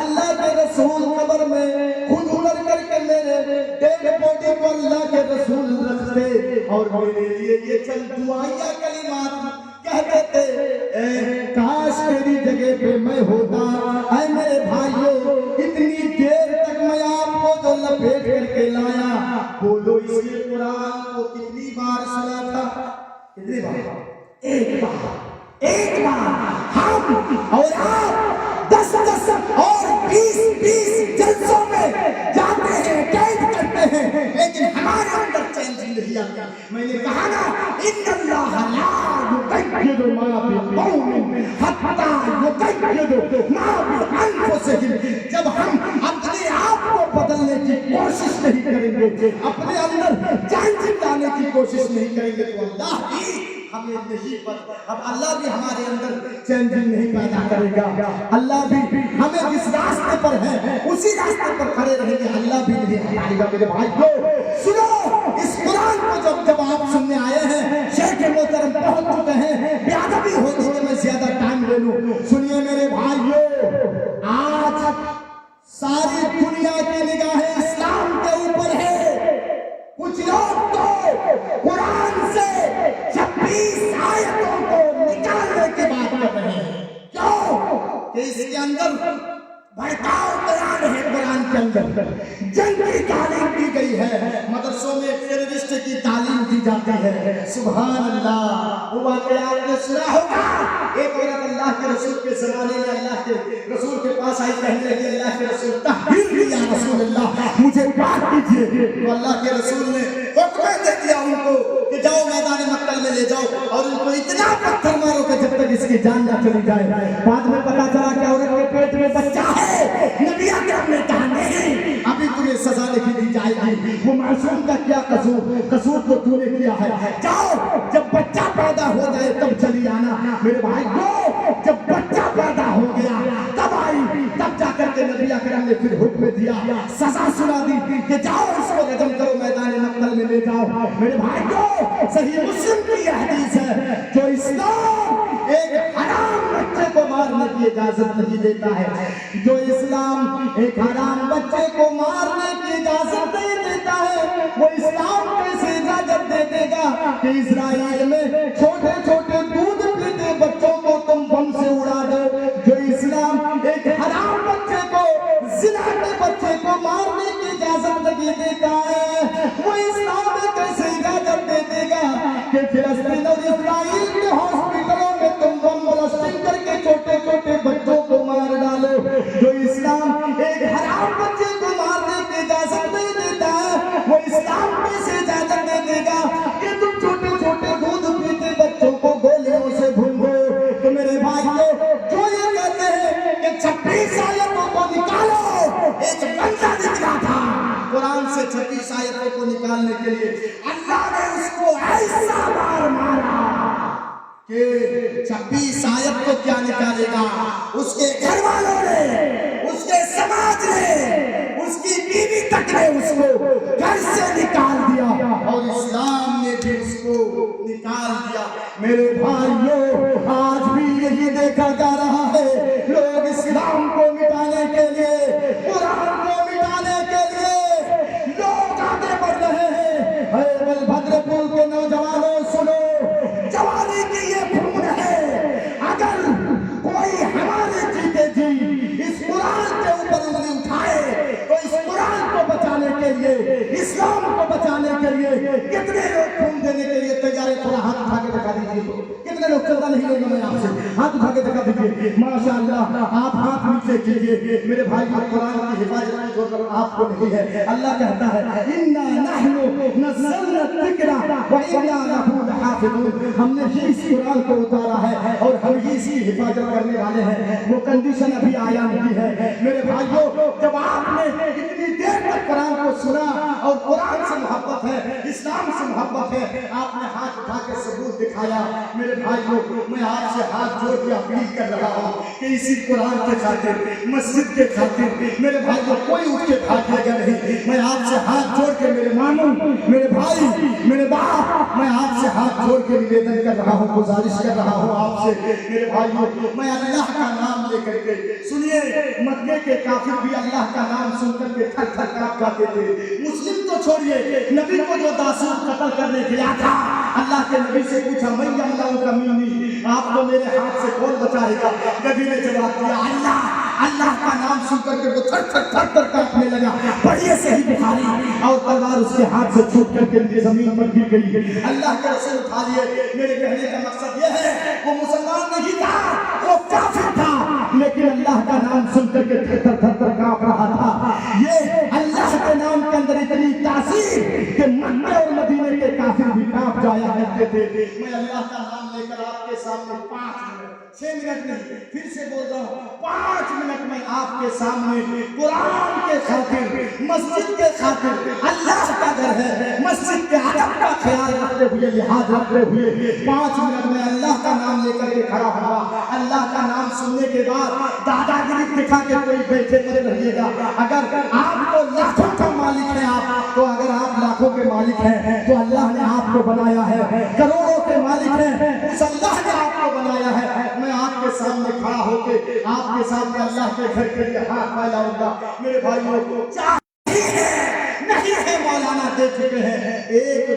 اللہ کے رسول قبر میں خود اتر کر کے میرے ڈیڈ باڈی کو اللہ کے رسول رکھتے اور میرے لیے یہ چند دعائیہ کلمات کہتے تھے, کاش میری جگہ پہ میں ہوتا. اے میرے بھائیو, اتنی دیر تک میں آپ کو جو لپیٹ کر کے لایا, بولو اس لیے قرآن کو کتنی بار سنا تھا؟ کتنی بار؟ ایک بار. ہم اور آپ 10 اور 20 جلسوں میں جاتے ہیں, قید کرتے ہیں, لیکن ہمارے اندر چینج نہیں آتا. میں نے کہا نا ان اللہ لا یقید ما بقوم حتی یقید ما بانفسہم. جب ہم اپنے آپ کو بدلنے کی کوشش نہیں کریں گے, اپنے اندر چینج لانے کی کوشش نہیں کریں گے تو اللہ بھی ہمیں نہیں پتا, اب اللہ بھی ہمارے اندر چینجنگ نہیں پیدا کرے گا. اللہ بھی ہمیں جس راستے پر ہے اسی راستے پر کھڑے رہیں گے, اللہ بھی نہیں ہٹائے گا. میرے بھائیو سنو, اس قرآن کو جب آپ سننے آئے ہیں, شیخ محترم پہنچ چکے ہیں, بے ادبی ہوتی ہے میں زیادہ ٹائم لے لوں. سنیے میرے بھائیو, آج ساری دنیا کی نگاہیں اسلام کے اوپر ہے. کچھ لوگ تو قرآن سے 26 آیتوں کو نکالنے کی بات کر رہے کہ اس کے اندر بھڑکاؤ بیان ہے، قرآن کے اندر جنگ کی تعلیم دی گئی ہے، مدرسوں میں ٹیررسٹ کی تعلیم دی جاتی ہے۔ سبحان اللہ۔ وہ واقعہ آپ نے سنا ہوگا، ایک عورت اللہ کے رسول کے زمانے میں اللہ کے رسول کے پاس آئی، کہنے لگی اللہ کے رسول تحریر یا رسول اللہ مجھے پاک کیجیے، تو اللہ کے رسول نے حکم دے دیا ان کو کہ جاؤ میدان مقتل میں لے جاؤ اور ان کو اتنا پتھر مارو کہ جب تک اس کی جان نہ چلی جائے۔ بعد میں پتا چلا کہ عورت کے پیٹ میں بچہ ہے، نبی اکرم نے کہا نہیں، ابھی تمہیں سزا نہیں دی جائے گی، وہ معصوم کا کیا قصور تو تو نے کیا ہے، جاؤ جب بچہ پیدا ہو جائے تب چلی آنا۔ میرے بھائی کو جب بچہ پیدا ہو گیا تب آئی، تب جا کر کے نبی اکرم نے پھر حکم دیا، سزا سنا دی کہ جاؤ اس کو رجم کرو، میدان مقتل میں لے جاؤ۔ میرے بھائی کو صحیح مسلم کی یہ حدیث ہے، جو اسلام ایک حرام بچے کو مارنے کی اجازت نہیں دیتا ہے، جو اسلام ایک حرام بچے کو مارنے کی اجازت نہیں دیتا ہے، وہ اسلام کیسے اجازت دے دے گا کہ اسرائیل میں چھوٹے چھوٹے دودھ پیتے بچوں کو تم بم سے اڑا دو؟ جو اسلام ایک حرام بچے کو، زنا کے بچے کو مارنے کی اجازت نہیں دیتا ہے، وہ اسلام کیسے اجازت دے دے گا کہ فلسطین اور اسرائیل کے ہاسپٹلوں میں تم بم بلاسٹنگ کر کے چھوٹے چھوٹے بچوں کو مار ڈالو؟ جو اسلام ایک حرام بچے کو مارنے کی اجازت نہیں دیتا ہے، وہ اسلام کیسے اجازت دے دے گا کہ تم چھوٹے چھوٹے دودھ پیتے بچوں کو گولیوں سے بھونو؟ تو میرے بھائیوں، جو یہ کہتے ہیں کہ 26 آیتوں کو نکالو، ایک بندہ نکلا تھا قرآن سے 26 آیتوں کو نکالنے کے لیے، اللہ نے اس کو ایسا مار مارا کہ 26 آیت کو کیا نکالے گا؟ اس کے گھر والوں نے، اس کے سماج نے، اس کی بیوی تک نے اس کو گھر سے نکال دیا اور اسلام نے بھی اس کو نکال دیا۔ میرے بھائیوں، آج بھی یہی دیکھا جا رہا ہے، لوگ اسلام کو مٹانے کے لیے، قرآن کو مٹانے کے لیے لوگ آگے بڑھ رہے ہیں۔ اے بلبھدر پور کے نوجوانوں سنو، جوانی کی یہ پھول ہے، اگر کوئی ہمارے جیتے جی اس قرآن کے اوپر انگلی اٹھائے تو اس قرآن کو بچانے کے لیے، اسلام کو بچانے کے لیے کتنے لوگ خون دینے کے لیے تیار ہیں؟ تھوڑا ہاتھ اٹھا کے دکھا دیجیے، کتنے لوگ؟ چلتا نہیں ہوگا میں آپ سے، ہاتھ اٹھا کے دکھا دیجیے۔ ماشاء اللہ، آپ ہاتھ نیچے کیجیے۔ میرے بھائی کو قرآن کی حفاظت کی ضرورت آپ کو نہیں ہے۔ اللہ کہتا ہے اِنَّا نَحْنُ نَزَّلْنَا الذِّكْرَ وَإِنَّا لَهُ لَحَافِظُونَ، ہم نے ہی اس قرآن کو اتارا ہے اور ہم ہی اس کی حفاظت کرنے والے ہیں۔ وہ کنڈیشن ابھی آیا نہیں ہے۔ میرے بھائیوں، جب آپ نے اتنی دیر تک قرآن کو سنا اور قرآن سے محبت ہے، اسلام سے محبت ہے، آپ نے ہاتھ اٹھا کے ثبوت دکھایا۔ میرے بھائیوں، میں آپ سے ہاتھ جوڑ کے اپیل کر رہا ہوں کہ اسی قرآن کے خاطر، مسجد کے خاطر، میرے بھائیوں کوئی اٹھ کے بھاگے گا نہیں۔ میں آپ سے ہاتھ جوڑ کے، میرے ماموں، میرے بھائی، میرے باپ، میں آپ سے ہاتھ جوڑ کے نویدن کر رہا ہوں، گزارش کر رہا ہوں آپ سے۔ میرے بھائیوں، میں اللہ کا نام لے کر کے، سنیے، مکے کے کافر بھی اللہ کا نام سن کر کے تھر تھر کانپ جاتے تھے۔ مسلم تو چھوڑیے، نبی کو جو داسوس قتل کرنے گیا تھا، اللہ کے نبی سے پوچھا میں یمنعک منی، آپ کو میرے ہاتھ سے کون بچائے گا؟ نبی نے جواب دیا اللہ۔ اللہ کا نام سن کر کے وہ تھر تھر تھر تھر کانپنے لگا۔ پڑھیے صحیح بخاری، اور تلوار اس کے ہاتھ سے چھوٹ کر کے زمین پر گر گئی۔ اللہ کے رسول اٹھا لیے۔ میرے کہنے کا مقصد یہ ہے، وہ مسلمان نہیں تھا، وہ کافر تھا، لیکن اللہ کا نام سن کر کے تھر تھر تھر تھر کانپ رہا تھا۔ یہ اللہ کے نام کے اندر اتنی تاثیر کہ مکہ اور مدینے کے کافر بھی کانپ جایا کرتے تھے۔ میں اللہ کا نام لے کر آپ کے سامنے 5 منٹ، 6 منٹ نہیں، پھر سے بول رہا ہوں، 5 منٹ میں آپ کے سامنے قرآن کے خاطر، مسجد کے خاطر، اللہ کا گھر ہے، مسجد کے ادب کا خیال رکھتے ہوئے، لحاظ رکھتے ہوئے 5 منٹ میں اللہ کا نام لے کر کے کھڑا ہوا۔ اللہ کا نام سننے کے بعد دادا گیری دکھا کے کوئی بیٹھے مت رہیے گا۔ اگر آپ کو لاکھوں کا مالک ہے آپ، تو اگر آپ لاکھوں کے مالک ہیں تو اللہ نے آپ کو بنایا ہے۔ کروڑوں کے مالک ہیں، اس اللہ نے آپ کو بنایا ہے۔ میں آپ کے سامنے کھڑا ہو کے آپ کے سامنے اللہ کے گھر کے لیے ہاتھ پھیلاؤں گا۔ میرے بھائیوں کو چاہیے نہیں ہے، مولانا دے چکے ہیں، 1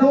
2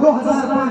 2000,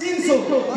300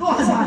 2000,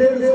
150।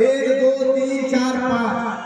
1 2 3 4 5,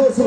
200।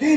3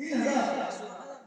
3000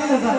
3000,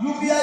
UPI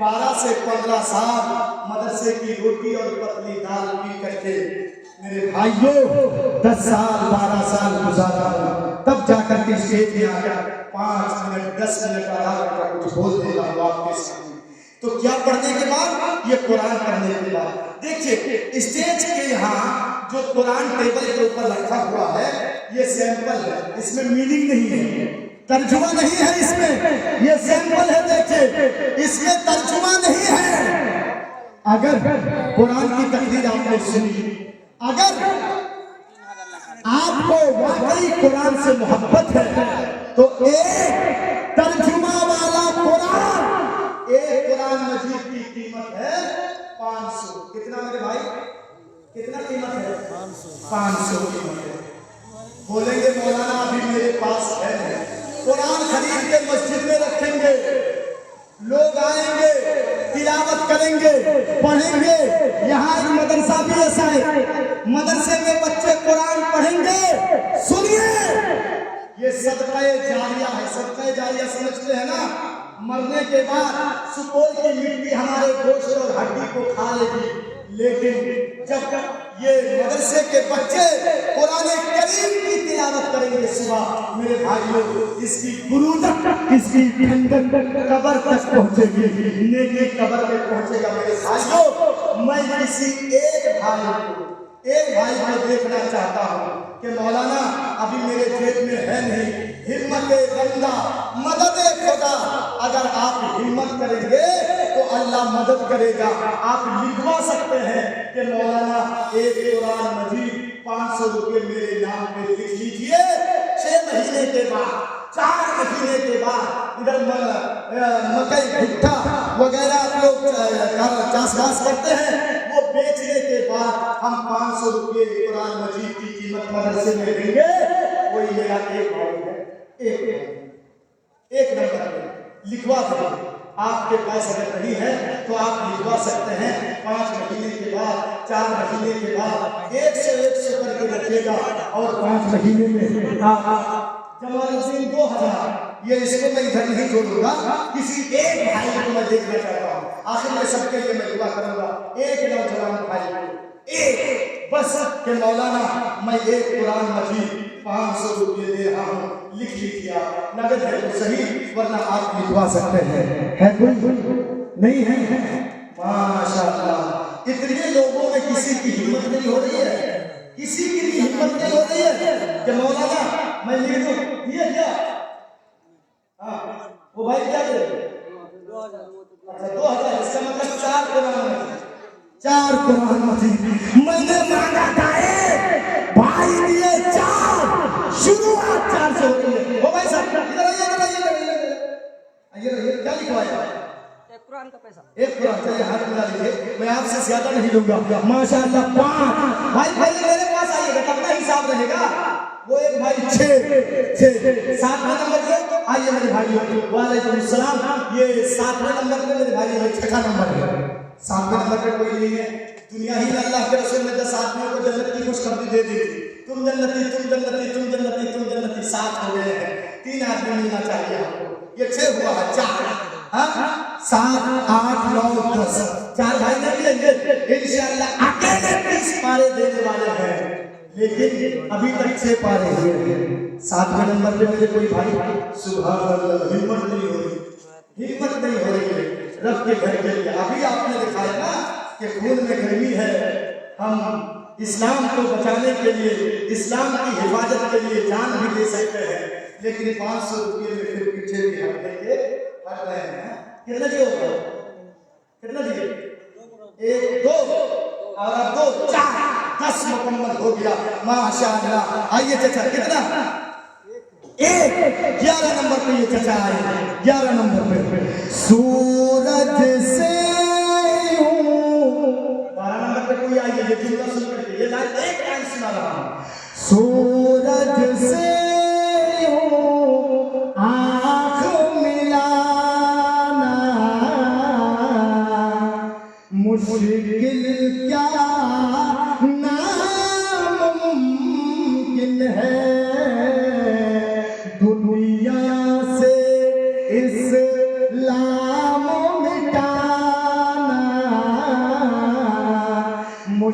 12 سے 15 سال مدرسے کی روٹی اور پتلی دال پی کر کے میرے بھائیوں 10 سال 12 سال گزارا، تب جا کر کے اسٹیج میں آ کر 5 منٹ 10 منٹ آدھا گھنٹہ کچھ بول دیتا ہوں آپ کے سامنے۔ تو کیا پڑھنے کے بعد؟ یہ قرآن پڑھنے کے بعد۔ دیکھیے اسٹیج کے یہاں جو قرآن ٹیبل کے اوپر رکھا ہوا ہے یہ سیمپل ہے، اس میں میننگ نہیں ہے، ترجمہ نہیں ہے اس میں، یہ سیمپل ہے۔ دیکھیے اس میں ترجمہ نہیں ہے۔ اگر قرآن کی تقریر آپ نے سنی، اگر آپ کو واقعی قرآن سے محبت ہے تو ایک ترجمہ والا قرآن، ایک قرآن مجید کی قیمت ہے 500۔ کتنا میرے بھائی؟ کتنا قیمت ہے؟ 500 قیمت ہے۔ بولیں گے مولانا ابھی میرے پاس ہے، قرآن خرید کے مسجد میں رکھیں گے، لوگ آئیں گے تلاوت کریں گے پڑھیں گے۔ یہاں ایک مدرسہ بھی ایسا ہے، مدرسے میں بچے قرآن پڑھیں گے۔ سنیے یہ صدقہ جاریہ ہے، صدقہ جاریہ سمجھتے ہیں نا؟ مرنے کے بعد سپول کی مٹی ہمارے گوشت اور ہڈی کو کھا لے گی، لیکن جب یہ مدرسے کے بچے قرآن کریم کی تلاوت کریں گے صبح، میرے بھائیوں اس کی برودت، اس کی ٹھنڈک قبر تک پہنچے گی، نیکی قبر میں پہنچے گا۔ میرے بھائیوں میں کسی ایک بھائی کو دیکھنا چاہتا ہوں کہ مولانا ابھی میرے جیب میں ہے نہیں، ہمت بندہ مدد خدا، اگر آپ ہمت کریں گے تو اللہ مدد کرے گا۔ آپ لکھوا سکتے ہیں کہ مولانا ایک قرآن مجید 500 روپے میرے نام پہ لکھ لیجئے، 6 مہینے کے بعد 4 مہینے کے بعد ادھر مکئی بھٹا وغیرہ لوگ چاس باس کرتے ہیں، وہ بیچنے کے بعد ہم 500 روپے قرآن مجید کی قیمت مدرسے میں دیں گے۔ کوئی میرا ایک بھائی ہے، ایک نمبر لکھوا دیں۔ آپ کے پاس اگر نہیں ہے تو آپ لکھوا سکتے ہیں، 5 مہینے کے بعد 4 مہینے کے بعد 100 کر کے رکھے گا، اور 5 مہینے میں جمال الدین 2000۔ یہ اس کو میں ادھر نہیں چھوڑوں گا، کسی ایک بھائی کو میں دیکھنا چاہتا ہوں۔ آخر میں سب کے لیے میں دعا کروں گا، ایک نوجوان بھائی کو ایک بس کہ مولانا میں ایک قرآن مجید 500 روپے دے رہا ہوں، لکھ لیجیے۔ نقد ہے تو صحیح، ورنہ آپ لکھوا سکتے ہیں۔ ہے کوئی؟ نہیں ہے؟ ماشاء اللہ، اتنے لوگوں میں کسی کی ہمت نہیں ہو رہی ہے، کسی کی بھی ہمت نہیں ہو رہی ہے کہ مولانا میں لکھ دوں۔ دیا ہاں وہ بھائی کیا دے؟ 2000۔ اس کا مطلب 4 قرآن مجید میں نے مانگا تھا، ایک بھائی دیے 4، شروعات 4 سے ہوتی ہے۔ وہ بھائی صاحب ادھر آئیے، کیا لکھوایا؟ ایک قرآن کا پیسہ، ایک قرآن۔ چلیے ہاتھ ملا لیجیے، میں آپ سے زیادہ نہیں لوں گا۔ ماشاء اللہ 5 بھائی میرے پاس آئیے گا، کتنا حساب رہے گا؟ وہ ایک بھائی 6 7واں نمبر پہ آئیے میرے بھائیوں۔ وعلیکم السلام۔ یہ 7واں نمبر پہ میرے بھائی، یہ 6واں نمبر ہے۔ 7واں نمبر پہ کوئی نہیں ہے دنیا ہی میں۔ اللہ کے رسول نے 10 آدمیوں کو جنت کی خوشخبری دے دی تھی، تم جنتی تم جنتی تم جنتی تم جنتی، 7 ہو گئے ہیں، 3 آدمی ملنا چاہیے آپ کو۔ یہ 6 ہوا ہے، 4 7 8 9 10 4 بھائی نہیں ملیں گے انشاءاللہ۔ اکیلے 30 پارے دینے والے ہیں، لیکن ابھی تک 6 پارے ہیں۔ 7ویں نمبر پہ میرے کوئی بھائی، سبحان اللہ، ہمت نہیں ہو رہی، ہمت نہیں ہو رہی ہے رب کے گھر کے لیے۔ ابھی آپ نے دکھایا نا کہ خون میں گرمی ہے، ہم اسلام کو بچانے کے لیے، اسلام کی حفاظت کے لیے جان بھی دے سکتے ہیں، لیکن 500 روپئے میں پھر پیچھے بھی ہٹ رہے ہیں۔ کتنا دیے ہوگا؟ کتنا دیے؟ 1 2 اور اب 2 4 10 مکمل ہو گیا، ماشاء اللہ۔ آئیے چچا، کتنا؟ 1 11 نمبر پہ یہ چچا آئے، 11 نمبر پہ سورج سے 12 نمبر پہ کوئی آئیے، یہ جملہ سن کر کے یہ لائن ایک لائن سنا رہا ہوں۔ سورج سے آنکھ ملانا مشکل کیا ناممکن ہے، دنیا سے اسلام مٹانا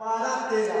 12-13।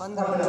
15।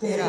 13।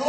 2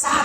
7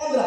15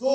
2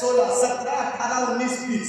16 17 18 19 20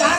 4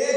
1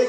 1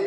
1,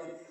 3,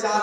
4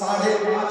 5.5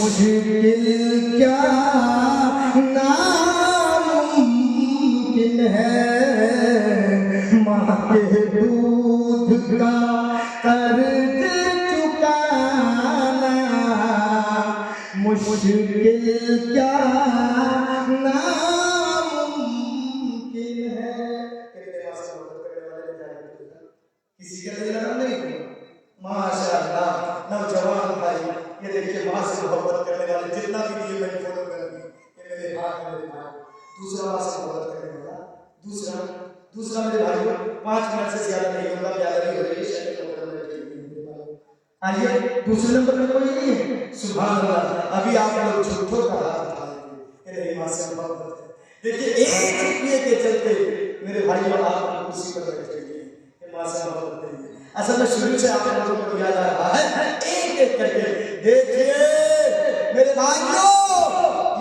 مشکل کیا ناممکن ہے، ماں کے دودھ کا قرض چکانا مشکل کیا ناممکن ہے۔ کسی کا دل نہیں، ماشاء اللہ نوجوان بھائی یہ دیکھیے ماں سے محبت کرنے والے جتنا بھی دیے میں فالو کر دی کہ میرے ہاتھ میرے بھائی دوسرا ماں سے محبت کرنے والا دوسرا میرے بھائی 5 منٹ سے زیادہ نہیں ہوگا، زیادہ نہیں ہو رہی ہے۔ آئیے دوسرے نمبر پر کوئی نہیں ہے، سبحان اللہ۔ ابھی آپ لوگ جھوٹوں کا ہاتھ اٹھائیں گے کہ میری ماں سے محبت ہے۔ دیکھیے ایک روپیے کے چلتے میرے بھائی اور آپ کرسی پر بیٹھے گے کہ ماں سے محبت نہیں ہے۔ اصل میں شروع سے آپ لوگوں کو دیا جا رہا ہے ایک ایک کر کے۔ دیکھیے میرے بھائیوں،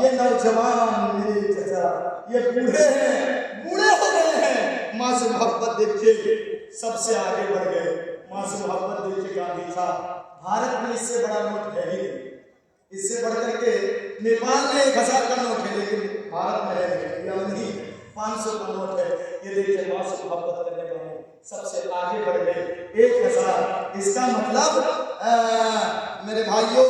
یہ نوجوان میرے چچا یہ بوڑھے ہیں، بوڑھے ہو گئے ہیں، ماں سے محبت دیکھیے سب سے آگے بڑھ گئے۔ ماں سے محبت دیکھیے گاندھی تھا، بھارت میں اس سے بڑا نوٹ ہے ہی نہیں، اس سے بڑھ کر کے نیپال میں 1000 کا نوٹ ہے لیکن بھارت میں ہے نہیں، 500 کا نوٹ ہے۔ یہ دیکھیے ماں سے محبت کرنے والے سب سے آگے بڑھ گئے 1000۔ اس کا مطلب میرے بھائیوں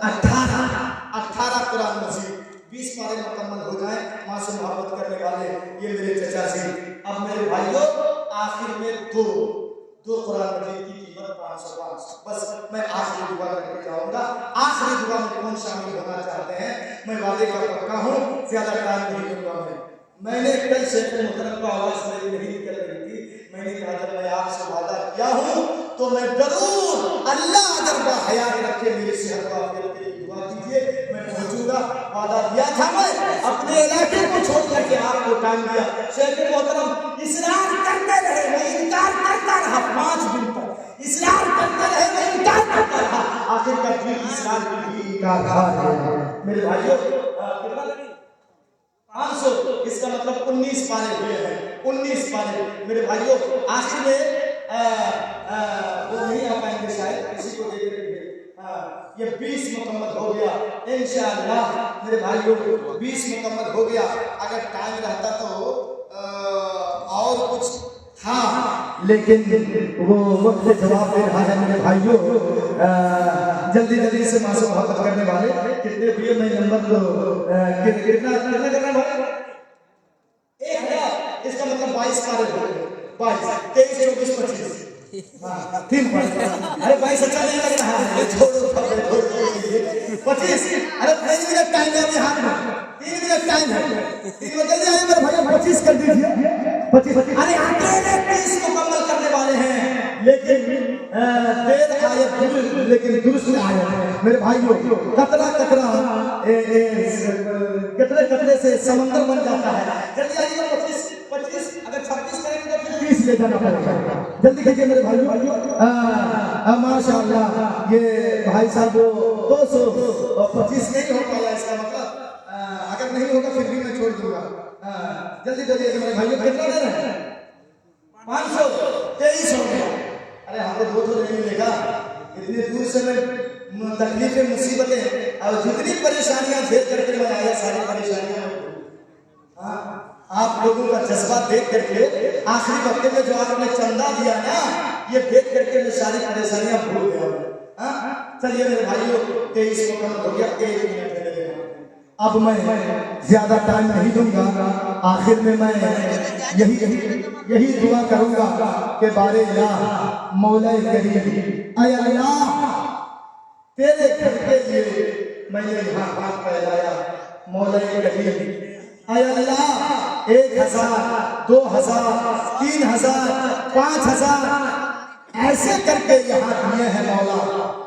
18 قرآن مجید 20 پارے مکمل ہو جائیں ماں سے محبت کرنے والے یہ میرے چچا جی۔ اب میرے بھائیوں آخر میں دو قرآن مجید کی قیمت 500 بس میں آخری دعا کر کے جاؤں گا۔ آخری دعا میں کون شامل ہونا چاہتے ہیں؟ میں وعدے کا پکا ہوں، زیادہ ٹائم نہیں لوں گا۔ میں نے کل شیخ محترم کو آواز میری نہیں نکل رہی تھی، میں نے کہا جب میں آپ سے وعدہ کیا ہوں تو میں ضرور اللہ اگر حیات رکھے میری صحت و عافیت کے لیے دعا کیجیے، میں پہنچوں گا۔ وعدہ دیا تھا، میں اپنے علاقے کو چھوڑ کر کے آپ کو ٹائم دیا۔ شیخ محترم اصرار کرتے رہے، میں انکار کرتا رہا 5 دن تک، اصرار کرتے رہے، میں انکار کرتا رہا، آخر کار پھر اصرار کی بھی انکار تھا۔ میرے بھائیوں کتنا لگی 500، اس کا مطلب 19 پارے ہوئے ہیں، 19 پارے۔ میرے بھائیوں آخر میں وہ نہیں آ پائیں گے شاید، کسی کو دے دیں گے، یہ 20 مکمل ہو گیا انشاءاللہ۔ میرے بھائیوں 20 مکمل ہو گیا۔ اگر ٹائم رہتا تو اور کچھ تھا لیکن وہ وقت جواب دے رہا ہے۔ میرے بھائیوں جلدی جلدی سے ماں سے محبت کرنے والے کتنے ہوئے؟ میں نمبر کتنا کرنا بھائی 1000، اس کا مطلب 22 پارے ہو گئے، 22 23 24 25 3 پارے۔ ارے 22 اچھا نہیں لگ رہا ہے، چھوڑو 25۔ ارے 3 منٹ ٹائم ہے ہاتھ میں، 3 منٹ ٹائم ہے، 3 منٹ جلدی آئے میرے بھائی 25 کر دیجیے 25۔ ارے اکیلے 30 مکمل کرنے والے ہیں لیکن دیر آئے لیکن درست آئے۔ میرے بھائیوں قطرہ قطرہ قطرے قطرے سے سمندر بن جاتا ہے۔ جلدی آئیے 25 اگر 26 کریں گے تو پھر 30 لے جانا پڑے گا۔ جلدی کیجیے میرے بھائیوں۔ ماشاء اللہ یہ بھائی صاحب 225 نہیں ہو پایا، اس کا مطلب اگر نہیں ہوگا پھر بھی میں چھوڑ دوں گا۔ جلدی جلدی میرے بھائیوں کتنا دے رہے ہیں؟ 500 23 ہو گیا۔ ارے ہم کو 2 نہیں ملے گا، اتنی دور سے میں تکلیفیں مصیبتیں اور جتنی پریشانیاں جھیل کر کے میں آیا، ساری پریشانیاں آپ لوگوں کا جذبہ دیکھ کر کے آخری وقت میں جو آپ نے چندہ دیا نا، یہ دیکھ کر کے میں ساری پریشانیاں بھول گیا ہوں۔ چلیے میرے بھائیوں 23 مکمل ہو گیا، 1 منٹ لگے گا۔ اب میں زیادہ ٹائم نہیں دوں گا، آخر میں یہی دعا کروں گا کہ بار الہ مولا کریم، اے اللہ تیرے گھر کے لیے میں نے یہاں ہاتھ پھیلایا، مولا کریم اے اللہ 1000 2000 3000 5000 ایسے کر کے یہاں دیے ہیں مولا،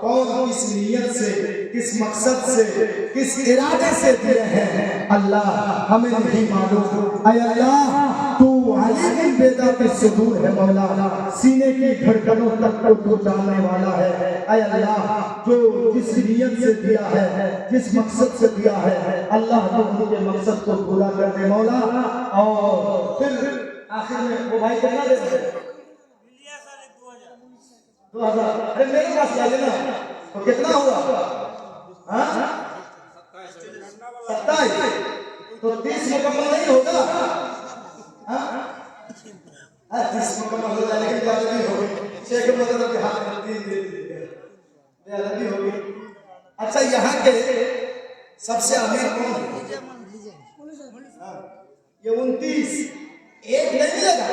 کون کس نیت سے، کس مقصد سے، کس ارادے سے دیے ہیں اللہ ہمیں نہیں معلوم۔ اے اللہ تو علیم بذات الصدور ہے مولا، سینے کی دھڑکنوں تک کو تو جاننے والا ہے۔ اے اللہ جو جس نیت سے دیا ہے، جس مقصد سے دیا ہے، اللہ تو ان کے مقصد کو پورا کر دے مولا۔ اور پھر آخر میں وہ بھائی کہنا دے رہے 2000، ارے میرے پاس لے لینا تو کتنا ہوا؟ 27 تو 30 مکمل نہیں ہوگا؟ 30 مکمل ہو جائے لیکن زیادہ نہیں ہوگی. شیخ مطلب کے ہاتھ میں 3 دے دیجیے زیادہ نہیں ہوگی. اچھا یہاں کے سب سے امیر کون ہے؟ یہ 29. ایک نہیں ملے گا,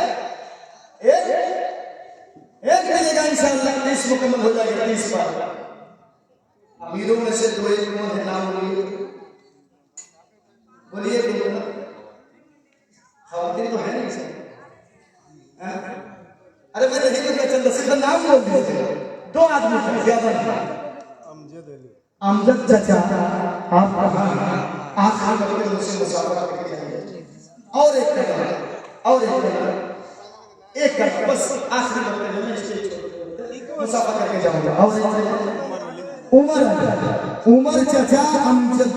ایک ملے گا انشاءاللہ. 30 مکمل ہو جائے گا 30 بار. امیروں میں سے 2 ایک کون ہے؟ نام بولیے بولیے. خواتین تو ہے نہیں سر. ارے میں نہیں بولتا, چند صرف نام بول دیجیے. 2 آدمی ہیں, زیادہ نہیں. امجد چچا آپ کہاں ہیں؟ آخری وقت میں مجھ سے مسافرہ کر کے جائیں. اور ایک کرنا بس آخری وقت میں میں اسٹیج مسافرہ کر کے جاؤں گا. اور عمر چچا, امجد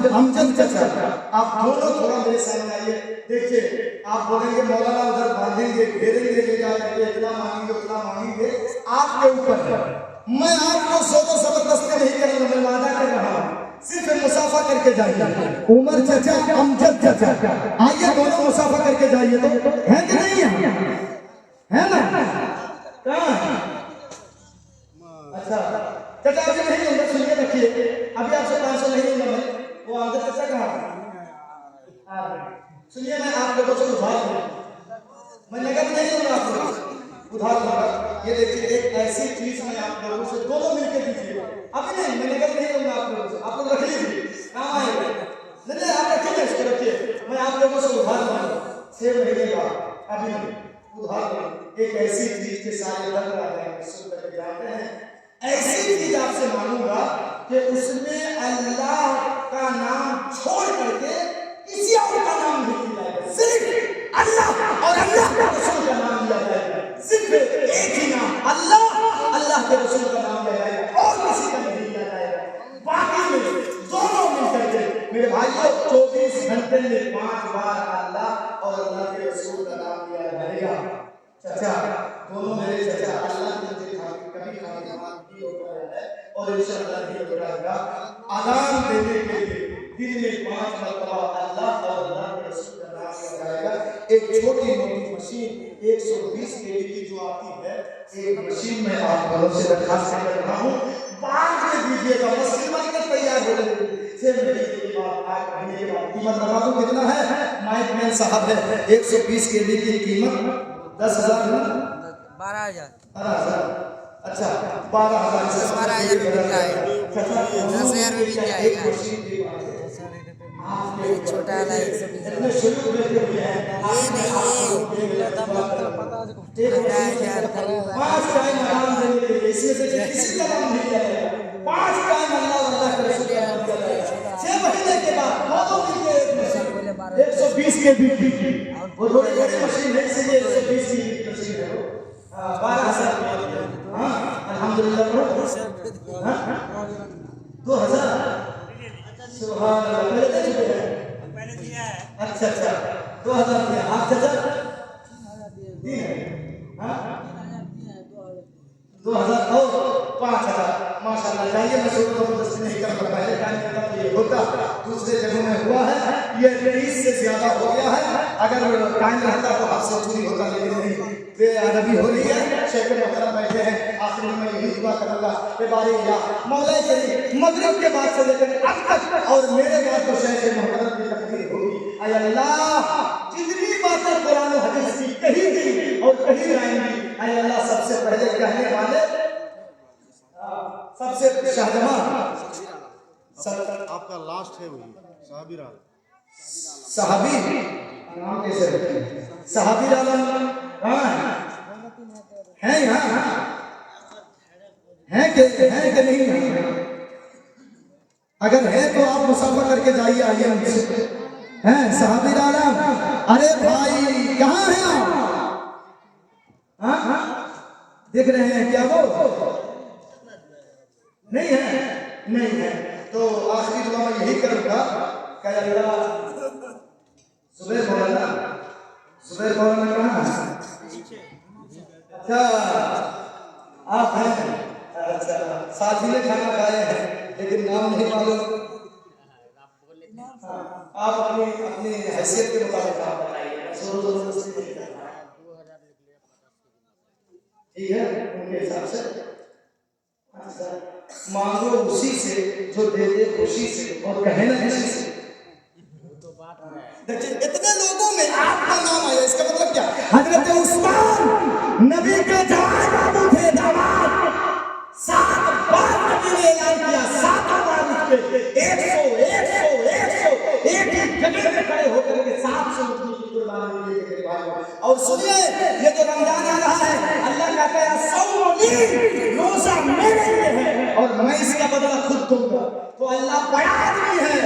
چچا, آپ دونوں تھوڑا میرے سامنے آئیے. دیکھیے آپ بولیں گے مولانا ادھر باندھیں گے, گھیریں گے, لے جا کر کے اتنا مانگیں گے اتنا مانگیں گے. آپ کے اوپر میں آپ کو سوچ و زبردستی نہیں کروں گا, میں وعدہ کر رہا ہوں. صرف مسافہ کر کے جائیے. عمر چچا, امجد چچا, آئیے دونوں مسافہ کر کے جائیے. تو ہے کہ نہیں ہے نا؟ کہاں؟ اچھا چچا ابھی نہیں ہوں گا, سنیے رکھیے. ابھی آپ سے 500 نہیں ہوں گا میں. وہ امجد چچا کہاں؟ سنیے میں آپ لوگوں سے ادھار دوں, میں نقد نہیں دوں گا آپ لوگوں سے, ادھار دوں گا. یہ دیکھیے ایک ایسی چیز میں آپ لوگوں سے دونوں مل کے دیجیے. ابھی نہیں, میں نقد نہیں دوں گا آپ لوگوں سے. آپ لوگ رکھ لیجیے, کام آئے گا. نہیں آپ رکھیے, اس کو رکھیے. میں آپ لوگوں سے ادھار دوں گا 6 مہینے بعد. ابھی ادھار دوں. ایک ایسی چیز کے سارے لگ رہا ہے, سن کر کے جانتے ہیں. ایسی چیز آپ سے مانگوں گا کہ اس میں اللہ کا نام چھوڑ کر کے کسی اور کا نام نہیں لیا جائے گا. صرف اللہ اور اللہ کے رسول کا نام لیا جائے گا. صرف ایک ہی نام, اللہ, اللہ کے رسول کا نام لیا جائے گا, اور کسی کا نہیں لیا جائے گا. باقی میں دونوں مل کر کے میرے بھائیوں 24 گھنٹے میں 5 بار اللہ اور اللہ کے رسول کا نام لیا جائے گا. چچا دونوں میرے چچا, اللہ نے مجھے کبھی کھانے ہوتا ہے اور انشاءاللہ نہیں ہو جائے گا. اذان دینے کے لیے دن میں 5 مرتبہ اللہ اور اللہ کے رسول کا نام لیا جائے گا. ایک چھوٹی موٹی مشین 120 kg کی جو آتی ہے, ایک مشین میں آپ گھروں سے درخواست کر رہا ہوں, بعد میں دیجیے گا. مسلمان کا تیار ہو جائے گا. 6 مہینے کے بعد 8 مہینے کے بعد. قیمت بتا دوں کتنا ہے؟ مائک مین صاحب ہے, 120 kg کی قیمت 10,000 ہے. 12,000. اچھا 12,000 سے 12,000 میں مل جائے گا. 10,000 میں مل جائے گا. چھوٹا والا 120 والا یہ نہیں ہے. 15,000 قریب 5 ٹائم آرام دینے کے لیے, اس میں سے کسی کا نام نہیں لیا جائے گا. 5 ٹائم اللہ اور اللہ کے رسول کا نام لیا جائے گا. 6 مہینے کے بعد دونوں مل کے 120 کے بھی وہ تھوڑی بڑی مشین ہے, اس لیے 120 کی مشین ہے. 12,000 الحمدللہ. 2,000 سبحان اللہ. پہلے دیا ہے. اچھا 2,000 دیا. آپ چچا 2,000 اور 5,000 ماشاءاللہ. چاہیے میں شروع زبردستی نہیں کر پا پہلے ٹائم دیتا تو یہ ہوتا. دوسرے جگہوں میں ہوا ہے, یہ 23 سے زیادہ ہو گیا ہے. اگر ٹائم رہتا تو آپ سے پوری ہوتا, لیکن نہیں. بے ادبی ہو رہی ہے. شیخ محترم بیٹھے ہیں, آخر میں یہی دعا کروں گا کہ باری یا مولا کریم مغرب کے بعد سے لے کر اب تک اور میرے بعد تو شیخ محترم کی تقریر ہوگی. اے اللہ جتنی باتیں قرآن و حدیث کی کہی گئی اور کہی جائیں گی, اے اللہ سب سے پہلے کہنے والے سب سے شاہجہاں آپ کا لاسٹ ہے وہی صحابی رال. صحابی نام کیسے رکھیں؟ صحابی عالم کہاں ہیں؟ ہیں کہ نہیں ہیں؟ اگر ہے تو آپ مسافر کر کے جائیے. آئیے ہم سے ہیں صحابی عالم. ارے بھائی کہاں ہیں آپ؟ دیکھ رہے ہیں کیا وہ نہیں ہے؟ نہیں ہے تو آخری دعا میں یہی کروں گا کہ اللہ زبیر مولانا کہاں ہے؟ اچھا آپ ہیں. اچھا ساتھی نے کھانا کھایا ہے لیکن نام نہیں معلوم. آپ اپنی حیثیت کے مطابق آپ بتائیے. ٹھیک ہے ان کے حساب سے مانگو اسی سے جو دے دے خوشی سے اور کہے نا خوشی سے. دیکھیں اتنے لوگوں میں آپ کا نام آیا اس کا مطلب کیا؟ حضرت عثمان نبی کے جوان بابو تھے داماد. 7 بار نبی نے اعلان کیا 7 بار اس پہ 100 ایک ہی جگہ میں کھڑے ہو کر کے 700 اٹھنے کی قربانی دیے گئے بھائی. اور سنیے یہ جو رمضان آ رہا ہے اللہ کہتا ہے صوم روزہ میرے لیے ہے اور میں اس کا بدلہ خود دوں گا. تو اللہ بڑا آدمی ہے,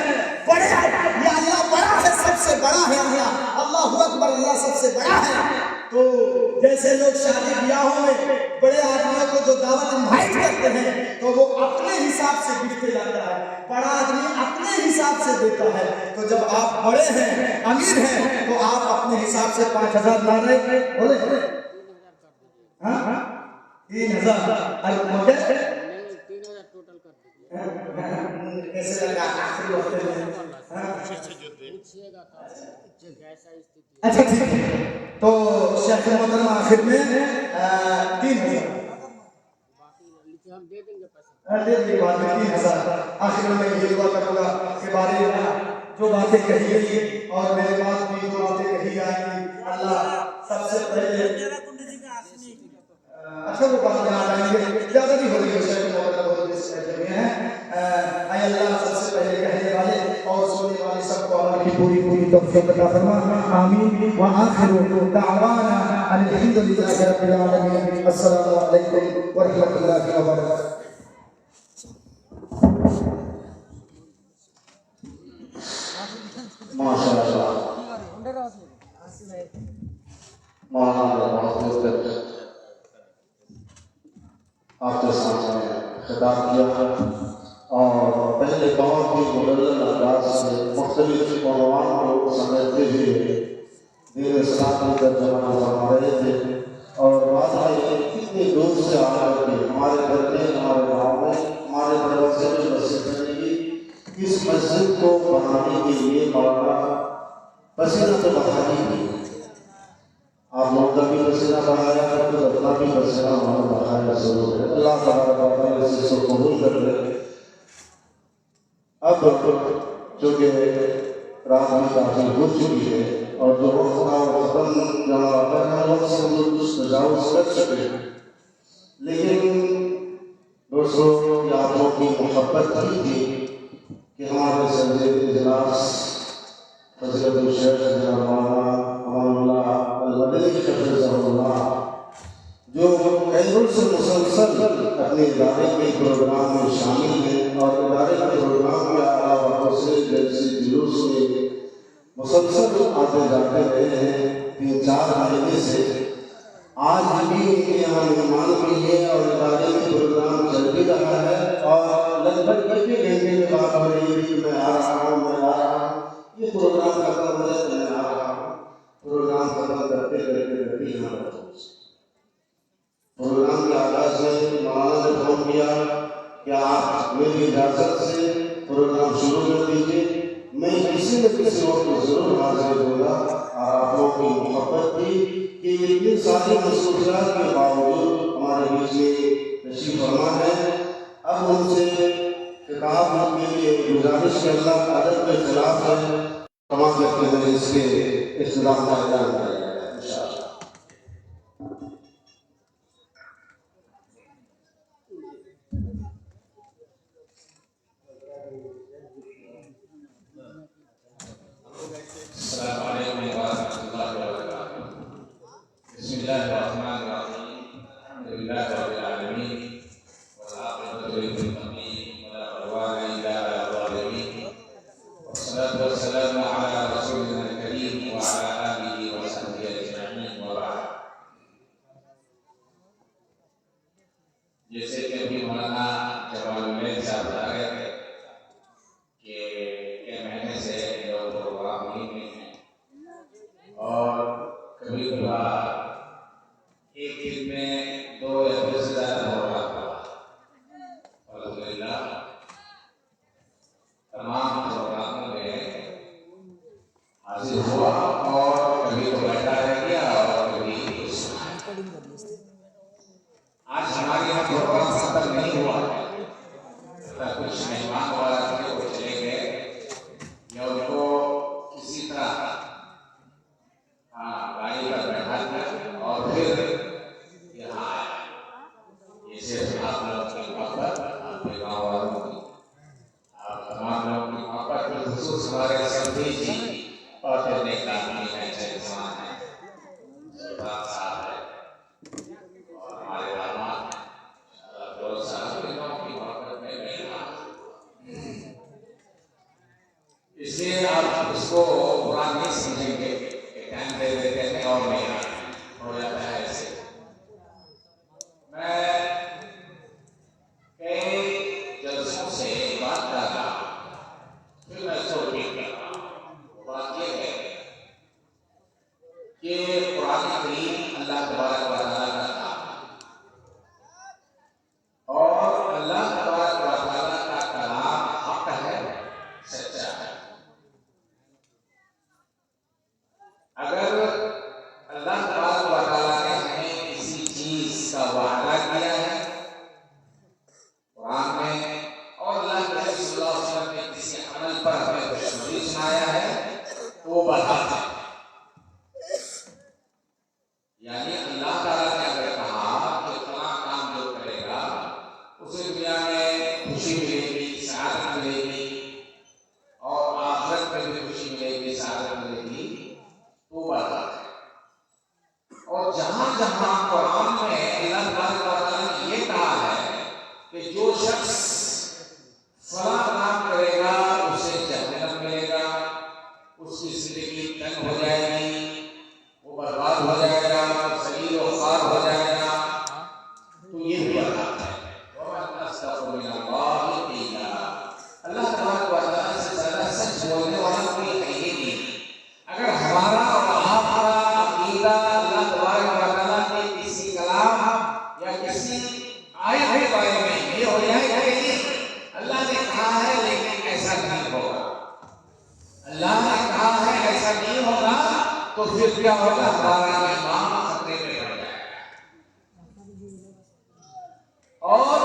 بڑے یہ اللہ بڑا ہے, سب سے بڑا ہے اللہ. اللہ اکبر, اللہ سب سے بڑا ہے. تو جیسے لوگ شادی بیاہوں میں بڑے آدمیوں کو جو دعوت انوائٹ کرتے ہیں تو وہ اپنے حساب سے گفٹ جاتا ہے, بڑا آدمی اپنے حساب سے دیتا ہے. تو جب آپ بڑے ہیں امیر ہیں تو آپ اپنے حساب سے 5000 لا رہے بولے 3000 کیسے لگا آخری وقت میں. اچھا ٹھیک ہے تو شیخ محترم آخر میں 3000 آخر میں یہ دعا کروں گا کہ بارے جو باتیں کہی گئی اور میرے پاس بھی جو باتیں کہی جائیں گی اللہ سب سے پہلے اچھا وہ بات یاد آئیں گے زیادہ نہیں ہو رہی ہے شیخ محترم بہت اس بیٹھے ہوئے ہیں. اے اللہ سب سے پہلے کہنے والے اور سننے والے سب کو عمل کی پوری توفیق عطا فرما. آمین. وآخر دعوانا ان الحمد للہ رب العالمین. السلام علیکم ورحمۃ اللہ وبرکاتہ. ماشاء اللہ آپ کے سامنے خطاب کیا اور پہلے قوم کی مدلل انداز سے مختلف عنوان کو سمجھتے ہوئے دین اسلام کی ترجمہ فرما رہے تھے. اور بات ہے کتنی دور سے آ کر کے ہمارے گھر میں, ہمارے گاؤں میں, ہمارے دروازے میں مسجد بنی. اس مسجد کو بنانے کے لیے مولانا پسینہ تو بہانی کی. آپ لوگ کا بھی پسینہ بہایا ہے تو اپنا بھی پسینہ ہمیں بہایا ضرور ہے. اللہ تبارک و تعالیٰ اس چیز کو قبول کر لے. اب چونکہ رات میں کافی ہو چکی ہے اور جو وقت کا ختم جہاں آتا ہے وقت سے ہم کچھ تجاوز کر چکے ہیں, لیکن دوستوں یہ آپ لوگ کی محبت کی تھی کہ ہمارے سید اجلاس فضیلت الشیخ جناب مولانا امان اللہ المدنی حفظہ اللہ جو کئی سے مسلسل اپنے ادارے کے پروگرام میں شامل ہیں اور ادارے کے پروگرام کے اعلیٰ وقت سے جلسے جلوس میں مسلسل آتے جاتے رہے ہیں 3-4 مہینے سے. آج بھی ان کے یہاں مہمان بھی ہے اور ادارے میں پروگرام چل بھی رہا ہے اور لگ بھگ 1 گھنٹے میں بات ہو رہی ہے کہ میں آ رہا ہوں. یہ پروگرام ختم ہو جائے تو میں آ رہا ہوں. پروگرام ختم کرتے یہاں رہتا ہوں. پروگرام کے آغاز میں مولانا نے فون کیا کہ آپ میری اجازت سے پروگرام شروع کر دیجیے. میں کسی نہ کسی وقت ضرور حاضر ہوں گا. آپ لوگوں کی محبت تھی کہ اتنی ساری مصروفیات کے باوجود ہمارے بیچ میں تشریف فرما ہے. اب ان سے خطاب کے لیے گزارش کرنا ادب کے خلاف ہے. تمام کرتے ہیں اس کے اختتام کا اعلان کریں انشاءاللہ. السلام علیکم ورحمۃ اللہ وبرکاتہ. بسم اللہ الرحمن الرحیم. الحمد للہ رب العالمین والعاقبۃ للمتقین ولا عدوان الا علی الظالمین والصلاة والسلام علی رسولنا الکریم وعلی آلہ وصحبہ اجمعین وبعد. جیسے کہ ابھی مولانا جمال الدین صاحب بتا رہے تھے کہ ایک مہینے سے لوگ پروگرام نہیں ہوئے ہیں اور کبھی کبھار ایک دن میں 2 یا 10 زیادہ پروگرام ہوا. پروگرام ختم نہیں ہوا ہے، کچھ مہمان وغیرہ تھے وہ چلے گئے یا ان کو کسی طرح گاڑی پر بیٹھا دیا اور پھر یہاں آیا۔ یہ صرف آپ لوگ کی محبت، آپ کے گاؤں والوں کی، آپ تمام لوگوں کی محبت، بالخصوص ہمارے سبھی جی اور پھر نیک آدمی ہے، جوان ہے، سلطان صاحب ہے اور ہمارے داماد ہیں، فیروز صاحب، ان لوگوں کی محبت میں میں رہا۔ اس لیے آپ اس کو برا نہیں سمجھیں گے کہ ٹائم دے دیتے ہیں اور نہیں آتے ہیں، ہو جاتا ہے ایسے۔ میں کئی جلسوں سے بات کر رہا ہوں، پھر میں اس کو ریپیٹ کر رہا ہوں۔ بات یہ ہے کہ قرآن کریم اللہ تبارک و تعالیٰ کا کلام ہے اور اللہ تبارک و تعالیٰ کا کلام حق ہے، سچا ہے۔ اگر اللہ تبارک و تعالیٰ نے ہمیں کسی چیز کا وعدہ کیا ہے قرآن میں، اور اللہ کے نبی صلی اللہ علیہ وسلم نے کسی عمل پر ہمیں خوشخبری سنایا ہے تو وہ برحق ہے۔ یعنی اللہ تعالیٰ نے اگر کہا کہ فلاں کام جو کرے گا اسے دنیا میں خوشی ملے گی، سعادت ملے گی اور آخرت میں بھی خوشی ملے گی، سعادت ملے گی، تو برحق ہے۔ اور جہاں جہاں قرآن میں اللہ تبارک و تعالیٰ نے یہ کہا ہے کہ جو شخص فلاں کام کرے گا اسے جہنم ملے گا، اس کی زندگی تنگ ہو جائے گی، وہ برباد ہو جائے گا، ذلیل و خوار ہو جائے گا، تو یہ بھی برحق ہے۔ وَمَنْ أَصْدَقُ مِنَ اللَّهِ قِيلًا، اللہ تبارک و تعالیٰ سے زیادہ سچ بولنے والا کوئی ہے ہی نہیں۔ اگر ہمارا اور آپ کا عقیدہ اللہ تبارک و تعالیٰ کے کسی کلام یا کسی آیت کے بارے میں یہ ہو جائے گا کہ اللہ نے کہا ہے لیکن ایسا نہیں ہوگا، اللہ نے کہا ہے ایسا نہیں ہوگا، تو پھر کیا ہوگا؟ ہمارا ایمان خطرے میں پڑ جائے گا۔ اور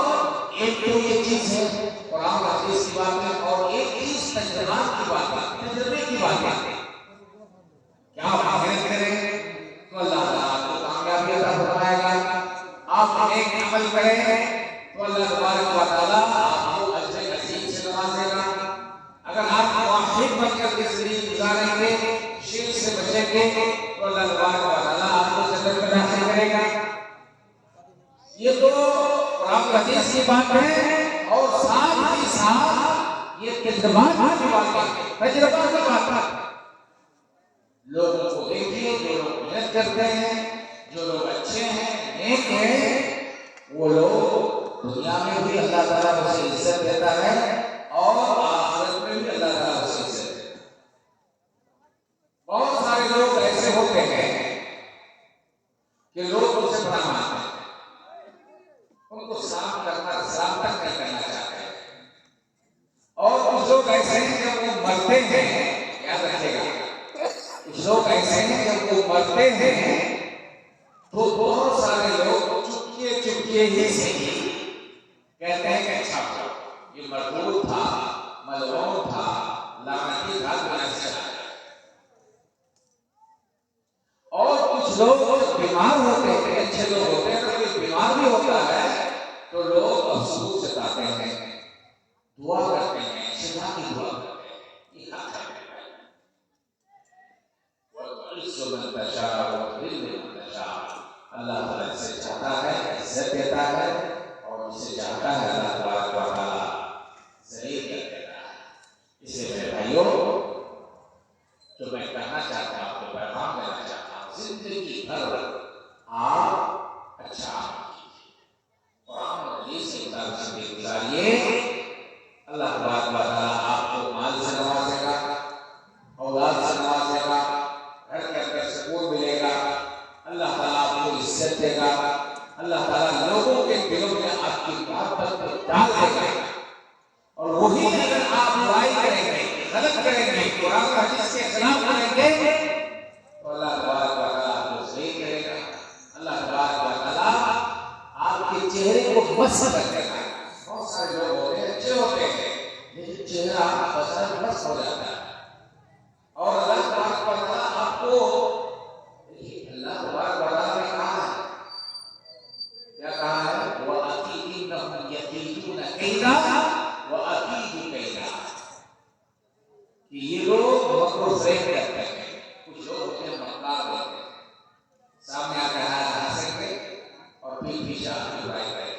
ایک تو یہ چیز ہے قرآن حدیث کی بات ہے، اور ایک چیز تجربات کی بات ہے، تجربے کی بات ہے۔ کیا آپ محنت کریں تو اللہ تعالیٰ آپ کو کامیابی عطا فرمائے گا، آپ ایک عمل کریں تو اللہ تبارک و تعالیٰ آپ کو اجر عظیم سے نوازے گا۔ اگر آپ موحد بن کر کے زندگی گزاریں گے، شرک سے بچیں گے، تو اللہ تبارک و تعالیٰ آپ کو جنت میں داخل کرے گا۔ یہ تو قرآن حدیث کی بات ہے، اور ساتھ ہی ساتھ یہ تجربات کی بات ہے، تجربہ کی بات ہے۔ لوگوں کو دیکھیے جو لوگ محنت کرتے ہیں، جو لوگ اچھے ہیں، نیک ہیں، وہ لوگ دنیا میں بھی اللہ تعالیٰ اسے عزت دیتا ہے اور آخرت میں بھی اللہ تعالیٰ اسے عزت دیتا ہے۔ بہت سارے لوگ ایسے ہوتے ہیں کہ لوگ ان سے بڑا مانتے ہیں، ان کو سلام تک نہیں کرنا چاہتے ہیں، اور کچھ لوگ ایسے ہیں جب وہ مرتے ہیں، یاد رکھے گا، کچھ لوگ ایسے ہیں جب وہ مرتے ہیں تو بہت سارے لوگ چپکے ہی سے کہتے ہیں کہ اچھا ہوا، یہ مردود تھا، ملعون تھا، لعنتی تھا، دنیا سے چلا گیا۔ اور کچھ لوگ بیمار ہوتے ہیں، اچھے لوگ ہوتے ہیں، اگر کوئی بیمار بھی ہوتا ہے تو لوگ افسوس جتاتے ہیں، دعا کرتے ہیں، شفا کی دعا کرتے ہیں، یہ حق ہے۔ وَتُعِزُّ مَن تَشَاءُ وَتُذِلُّ مَن تَشَاءُ، اللہ تعالیٰ جسے چاہتا ہے عزت دیتا ہے، اور جسے چاہتا ہے اللہ تبارک و تعالیٰ ذلیل کر دیتا ہے۔ اس لیے میرے بھائیوں، جو میں کہنا چاہتا ہوں، آپ کو پیغام دینا چاہتا ہوں، زندگی بھر آپ اچھا عمل کیجیے، قرآن اور حدیث کے مطابق زندگی گزاریے، اللہ تبارک و تعالیٰ آپ کو مال سے نوازے گا، اولاد سے نوازے گا، گھر کے اندر سکون ملے گا، اللہ تعالیٰ آپ کو عزت دے گا، اللہ تعالیٰ لوگوں کے دلوں میں آپ کی محبت کو ڈال دے گا۔ اور وہی اگر آپ برائی کریں گے، غلط کریں گے، قرآن و حدیث کے خلاف کریں گے، تو اللہ تبارک و تعالیٰ آپ کو ذلیل کرے گا، اللہ تبارک و تعالیٰ آپ کے چہرے کو مست کر دیتا ہے. بہت سارے لوگ ہوتے ہیں اچھے ہوتے ہیں لیکن چہرہ بدن مست ہو جاتا ہے. اور اللہ تبارک و تعالیٰ آپ کو اللہ تبارک و تعالیٰ نے کہا ہے کیا کہا ہے وَأَكِيدُ إِنَّهُمْ يَكِيدُونَ كَيْدًا وَأَكِيدُ كَيْدًا کہ یہ لوگ مکر و فریب کرتے ہیں. کچھ لوگ ہوتے ہیں مکار ہوتے ہیں سامنے آ کر ہنسیں گے اور پیٹ پیچھے آ کے برائی کریں گے.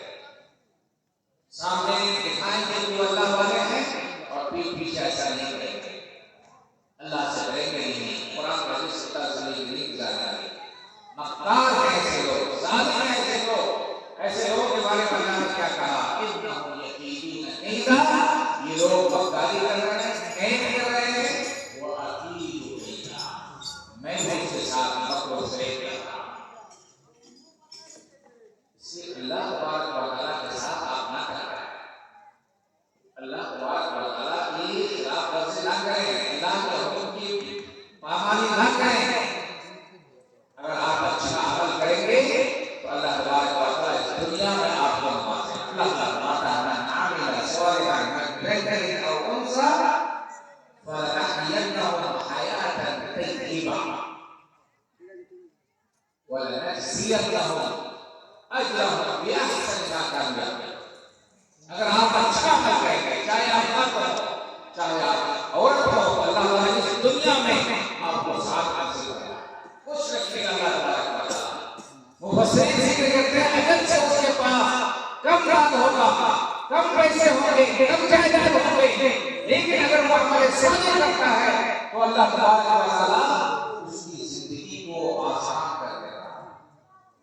سامنے دکھائیں گے کہ وہ اللہ والے ہیں اور پیٹ پیچھے ایسا نہیں کریں گے. اللہ سے ڈریں گے نہیں. قرآن کا نہیں گزارا. مکار ہیں ایسے لوگ, ظالم ہیں ایسے لوگ. ایسے لوگوں کے بارے میں اللہ نے کیا کہا انہم یکیدون کیدا, یہ لوگ مکاری کر رہے ہیں, کہیں کر رہے ہیں. وہ اکید کیدا, میں بھی اس کے ساتھ مکر و فریب کرتا ہوں. اس لیے اللہ تبارک و تعالیٰ کے ساتھ آپ نہ کریں. اللہ تبارک و تعالیٰ کی خلاف ورزی نہ کریں, اللہ کے حکم کی پامالی نہ کریں. اگر آپ اچھا عمل کریں گے تو اللہ تبارک و تعالیٰ اس دنیا میں آپ کو نوازے. اللہ تعالیٰ من عمل صالحا من ذکر او انثى فلنحيينه حياة طيبة ولنجزينهم اجرهم باحسن ما كانوا يعملون. اگر آپ اچھا عمل کریں گے, چاہے آپ مرد ہو چاہے آپ عورت ہو, اللہ تعالیٰ اس دنیا میں آپ کو ساتھ حاصل کرے گا, خوش رکھے گا. اللہ تبارک و تعالیٰ مفسرین ذکر کرتے ہیں اگر سے اس کے پاس کم رات ہوگا, کم پیسے ہوں گے, کم جائیداد ہوں گے, لیکن اگر وہ عمل صالح کرتا ہے تو اللہ تبارک و تعالیٰ اس کی زندگی کو آسان کر دے گا,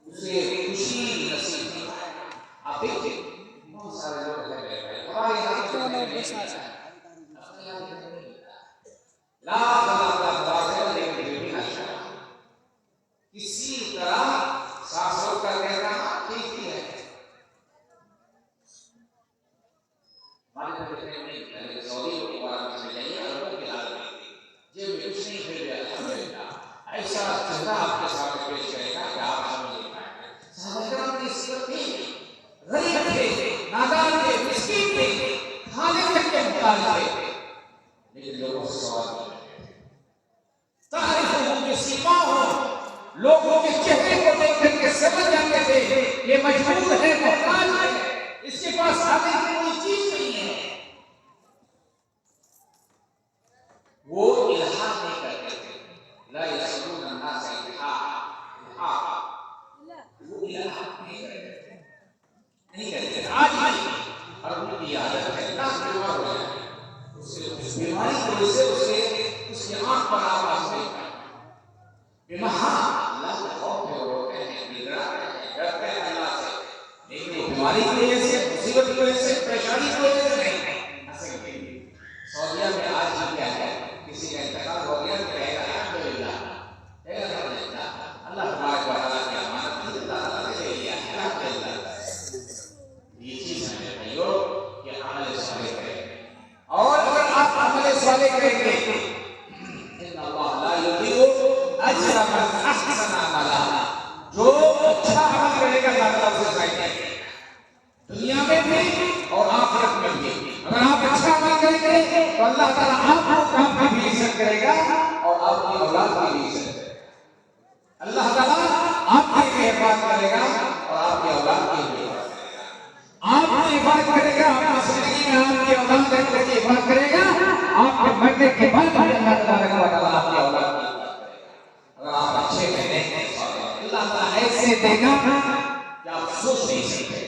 اسے خوشی نصیب کرے گا. آپ دیکھیں بہت سارے لوگ ہیں ہمارے یہاں کسی طرح سانسوں کا لینا ٹھیک ہی ہے. ہمارے تو دیکھنے میں نہیں, سعودی لوگ کو بارہ میں جائیے عربوں کے حال میں جب بھی کچھ نہیں پھر گیا الحمدللہ ایسا چہرہ آپ کے سامنے پیش کرے گا کہ آپ سمجھ نہیں پائیں گے. صحابہ کرام کی صفت تھی, غریب تھے, نادان تھے, مسکین تھے, کھانے تک کے محتاج تھے, لیکن لوگوں سے سوال کرتے تھے. تعریفهم بسیماهم, لوگوں کے چہرے کو دیکھ کر کے سمجھ جاتے تھے یہ مجبور ہے, محتاج ہے, اس کے پاس کھانے کی کوئی چیز نہیں ہے. وہ الہام نہیں کرتے تھے. لا يسألون الناس الحافا, وہ الہام نہیں کرتے تھے, نہیں کرتے. آج بھی اور ان کی عادت ہے ناس بیمار ہو جائے, اس بیماری کی وجہ سے اس کی آنکھ پر آواز نہیں پائے. اللہ کا خوف ہے, روتے ہیں, بگڑاتے ہیں, ڈرتے ہیں اللہ سے, لیکن وہ بیماری کی وجہ سے, مصیبت کی وجہ سے, پریشانی کی وجہ سے نہیں. سعودیہ میں آج بھی کیا ہے, کسی کا انتقال ہو گیا تو کہے گا الحمدللہ, کہے گا الحمدللہ, اللہ تبارک و تعالیٰ کی امانت اللہ تعالیٰ نے لے لیا ہے, الحمدللہ. یہ چیز ہے میرے بھائیو کہ عمل صالح کریں, اور اگر آپ عمل صالح کریں گے ان اللہ لا یضیع اجر من احسن عملا, جو اچھا عمل کرے گا اللہ تعالیٰ اسے ضائع نہیں کرے گا, دنیا میں بھی اور آخرت میں بھی. اگر آپ اچھا عمل کریں گے تو اللہ تعالیٰ آپ کو بھی عزت کرے گا اور آپ کی اولاد کی بھی عزت کرے گا. اللہ تعالیٰ آپ کی بھی حفاظت کرے گا اور آپ کی اولاد کی بھی حفاظت کرے گا. آپ کی حفاظت کرے گا, آپ کی زندگی میں آپ کی اولاد کی حفاظت کرے گا, آپ کے مرنے کے بعد بھی اللہ تبارک و تعالیٰ آپ کی اولاد کی. اگر آپ اچھے کہتے ہیں اللہ تعالیٰ ایسے دے گا کہ آپ سوچ نہیں سکتے.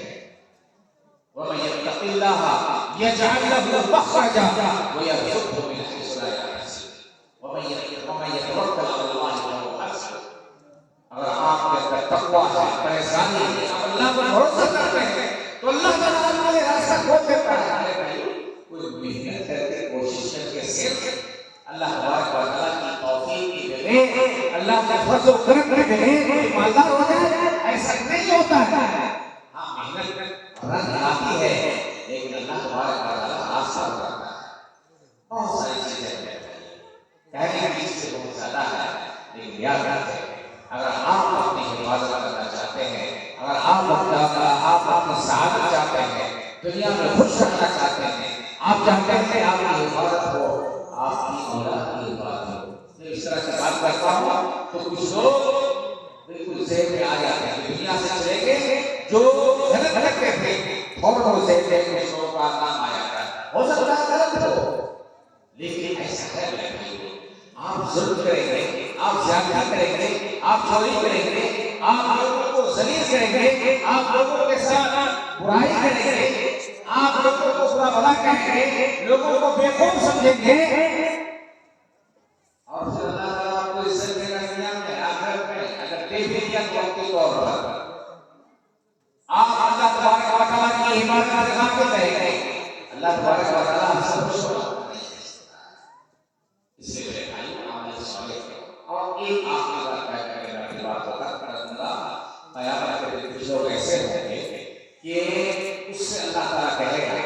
وَمَن يَتَّقِ اللَّهَ يَجْعَلْ لَهُ مَخْرَجًا وَيَرْزُقْهُ مِنْ حَيْثُ لَا يَحْتَسِبُ وَمَن يَتَوَكَّلْ عَلَى اللَّهِ فَهُوَ حَسْبُهُ. اگر آپ کے اندر تقویٰ ہے, پریشانی ہے, آپ اللہ پر بھروسہ کرتے ہیں تو اللہ تعالیٰ آپ کے راستہ کھول دیتا ہے. کوئی محنت کر کے, کوشش کر کے, صرف اللہ تبارک و تعالیٰ کی توفیق کی بغیر, اللہ کے فضل و کرم کے بغیر مالدار ہو جائے, ایسا نہیں ہوتا ہے. ہاں محنت رنگ آتی ہے لیکن اللہ تبارک و تعالیٰ آسان کرتا ہے. بہت ساری چیزیں ہیں, کہنے کی چیز سے بہت زیادہ ہے, لیکن یاد رکھیں اگر آپ اپنی حفاظت کرنا چاہتے ہیں, اگر آپ اپنا دنیا میں خوش رہنا چاہتے ہیں، آپ چاہتے ہیں کہ آپ کی حفاظت ہو، آپ کی اولاد کی حفاظت ہو. میں اس طرح سے بات کرتا ہوں تو کچھ لوگ بالکل ذہن میں آ جاتے ہیں کہ دنیا سے چلیں گے جو غلط کرتے تھے اور وہ ذہن میں کچھ لوگوں کا کام آ جاتا ہے. ہو سکتا ہے غلط ہو، لیکن ایسا ہے نہیں. آپ ظلم کریں گے، آپ زیادتی کریں گے، آپ چوری کریں گے، آپ لوگوں کو ذلیل کریں گے، آپ لوگوں کے ساتھ برائی کریں گے، آپ لوگوں کو برا بھلا کہیں گے، لوگوں کو بیوقوف سمجھیں گے، اور پھر اللہ تعالیٰ آپ کو عزت دے گا دنیا میں، آخرت میں. اگر دے بھی دیا تو وقت کے طور پر آپ اللہ تبارک و تعالیٰ کی حفاظت سے ثابت رہیں گے. اللہ تبارک و تعالیٰ ہم سے خوش ہوگا. اس لیے میرے بھائی عمل صالح اور ایک آخری بات کہہ کر کے میں بات کو ختم کروں گا. قیامت کے دن کچھ لوگ ایسے ہوں گے کہ اس سے اللہ تعالیٰ کہے گا،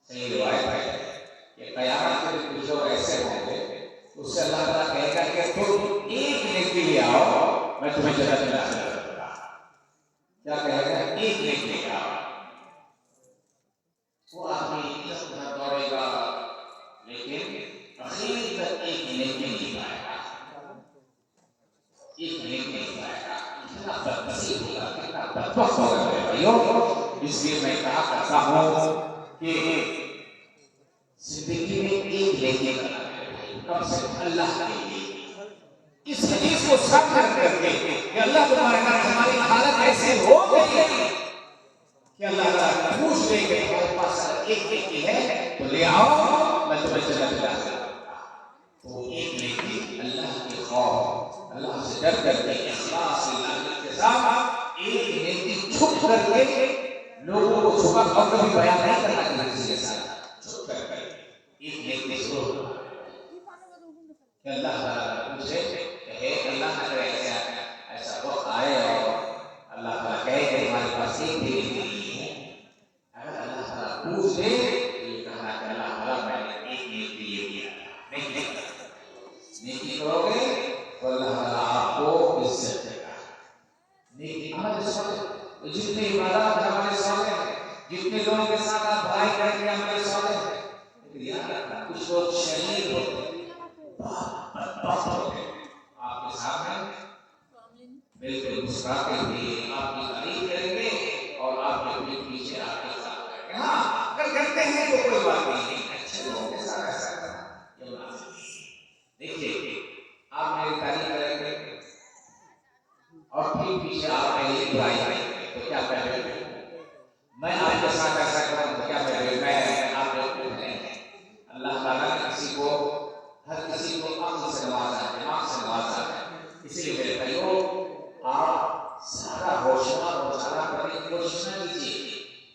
صحیح روایت ہے کہ قیامت کے دن کچھ لوگ ایسے ہوں گے اس سے اللہ تعالیٰ کہے گا کہ تم ایک نیکی لے آؤ، میں تمہیں جنت میں داخل کر دوں گا. کیا کہے گا؟ ایک نیکی لے آؤ. وہ آدمی دوڑے گا لیکن اخیر تک ایک نیکی نہیں پائے گا، ایک نیکی نہیں پائے گا. اتنا بدنصیب ہوگا، کتنا بدبخت ہوگا میرے بھائیو. اس لیے میں کہا کرتا ہوں کہ زندگی میں ایک نیکی کرنا ہے کم سے کم اللہ کے لیے. اس حدیث کو سب کر کے کہ اللہ تبارک و تعالیٰ ہماری حالت ایسی ہو گئی کہ اللہ تعالیٰ پوچھ لے کہ تمہارے پاس ایک نیکی ہے تو لے آؤ، میں تمہیں جنت میں داخل کروں گا. تو ایک نیکی اللہ کے خوف، اللہ سے ڈر کر کے اخلاص کے ساتھ ایک نیکی چھپ کر کے لوگوں کو چھپا اور کبھی بیان نہیں کرنا کہ کسی کے ساتھ چھپ کر کے ایک نیکی شروع کرنا کہ اللہ تعالیٰ پوچھے کہ اے اللہ نہ کرے ایسا وقت آئے اور اللہ تعالیٰ کہے کہ ہمارے پاس ایک بھی نیکی نہیں ہے. اگر اللہ تعالیٰ پوچھ لے تو یہ کہنا کہ اللہ تعالیٰ میں نے ایک نیکی یہ کیا نہیں نیکی کرو گے تو اللہ تعالیٰ آپ کو عزت دے گا. نیکی عمل صالح، جتنے عبادات ہمارے صالح ہیں، جتنے لوگوں کے ساتھ آپ بھائی کریں گے ہمارے صالح ہیں. لیکن یاد رکھنا کچھ لوگ شریر ہوتے ہیں، بدبخت ہوتے ہیں، آپ کے سامنے بالکل مسکراتے ہوئے آپ کی تعریف کریں گے اور آپ کے پیٹ پیچھے آپ کے ساتھ کریں گے. ہاں اگر کرتے ہیں تو کوئی بات نہیں، اچھے لوگوں کے ساتھ ایسا کرنا یہ مناسب نہیں. دیکھیے آپ میری تعریف کریں گے اور پھر پیچھے آپ کے لیے برائی کریں گے تو کیا پہلے میں آپ کے ساتھ ایسا کروں تو کیا پہلے میں آپ کو نہیں. اللہ تعالیٰ نے کسی کو ہر کسی کو عقل سے نوازا ہے، دماغ سے نوازا ہے. اسی لیے میرے بھائیو آپ زیادہ ہوشیار اور زیادہ کرنے کی کوشش نہ کیجیے.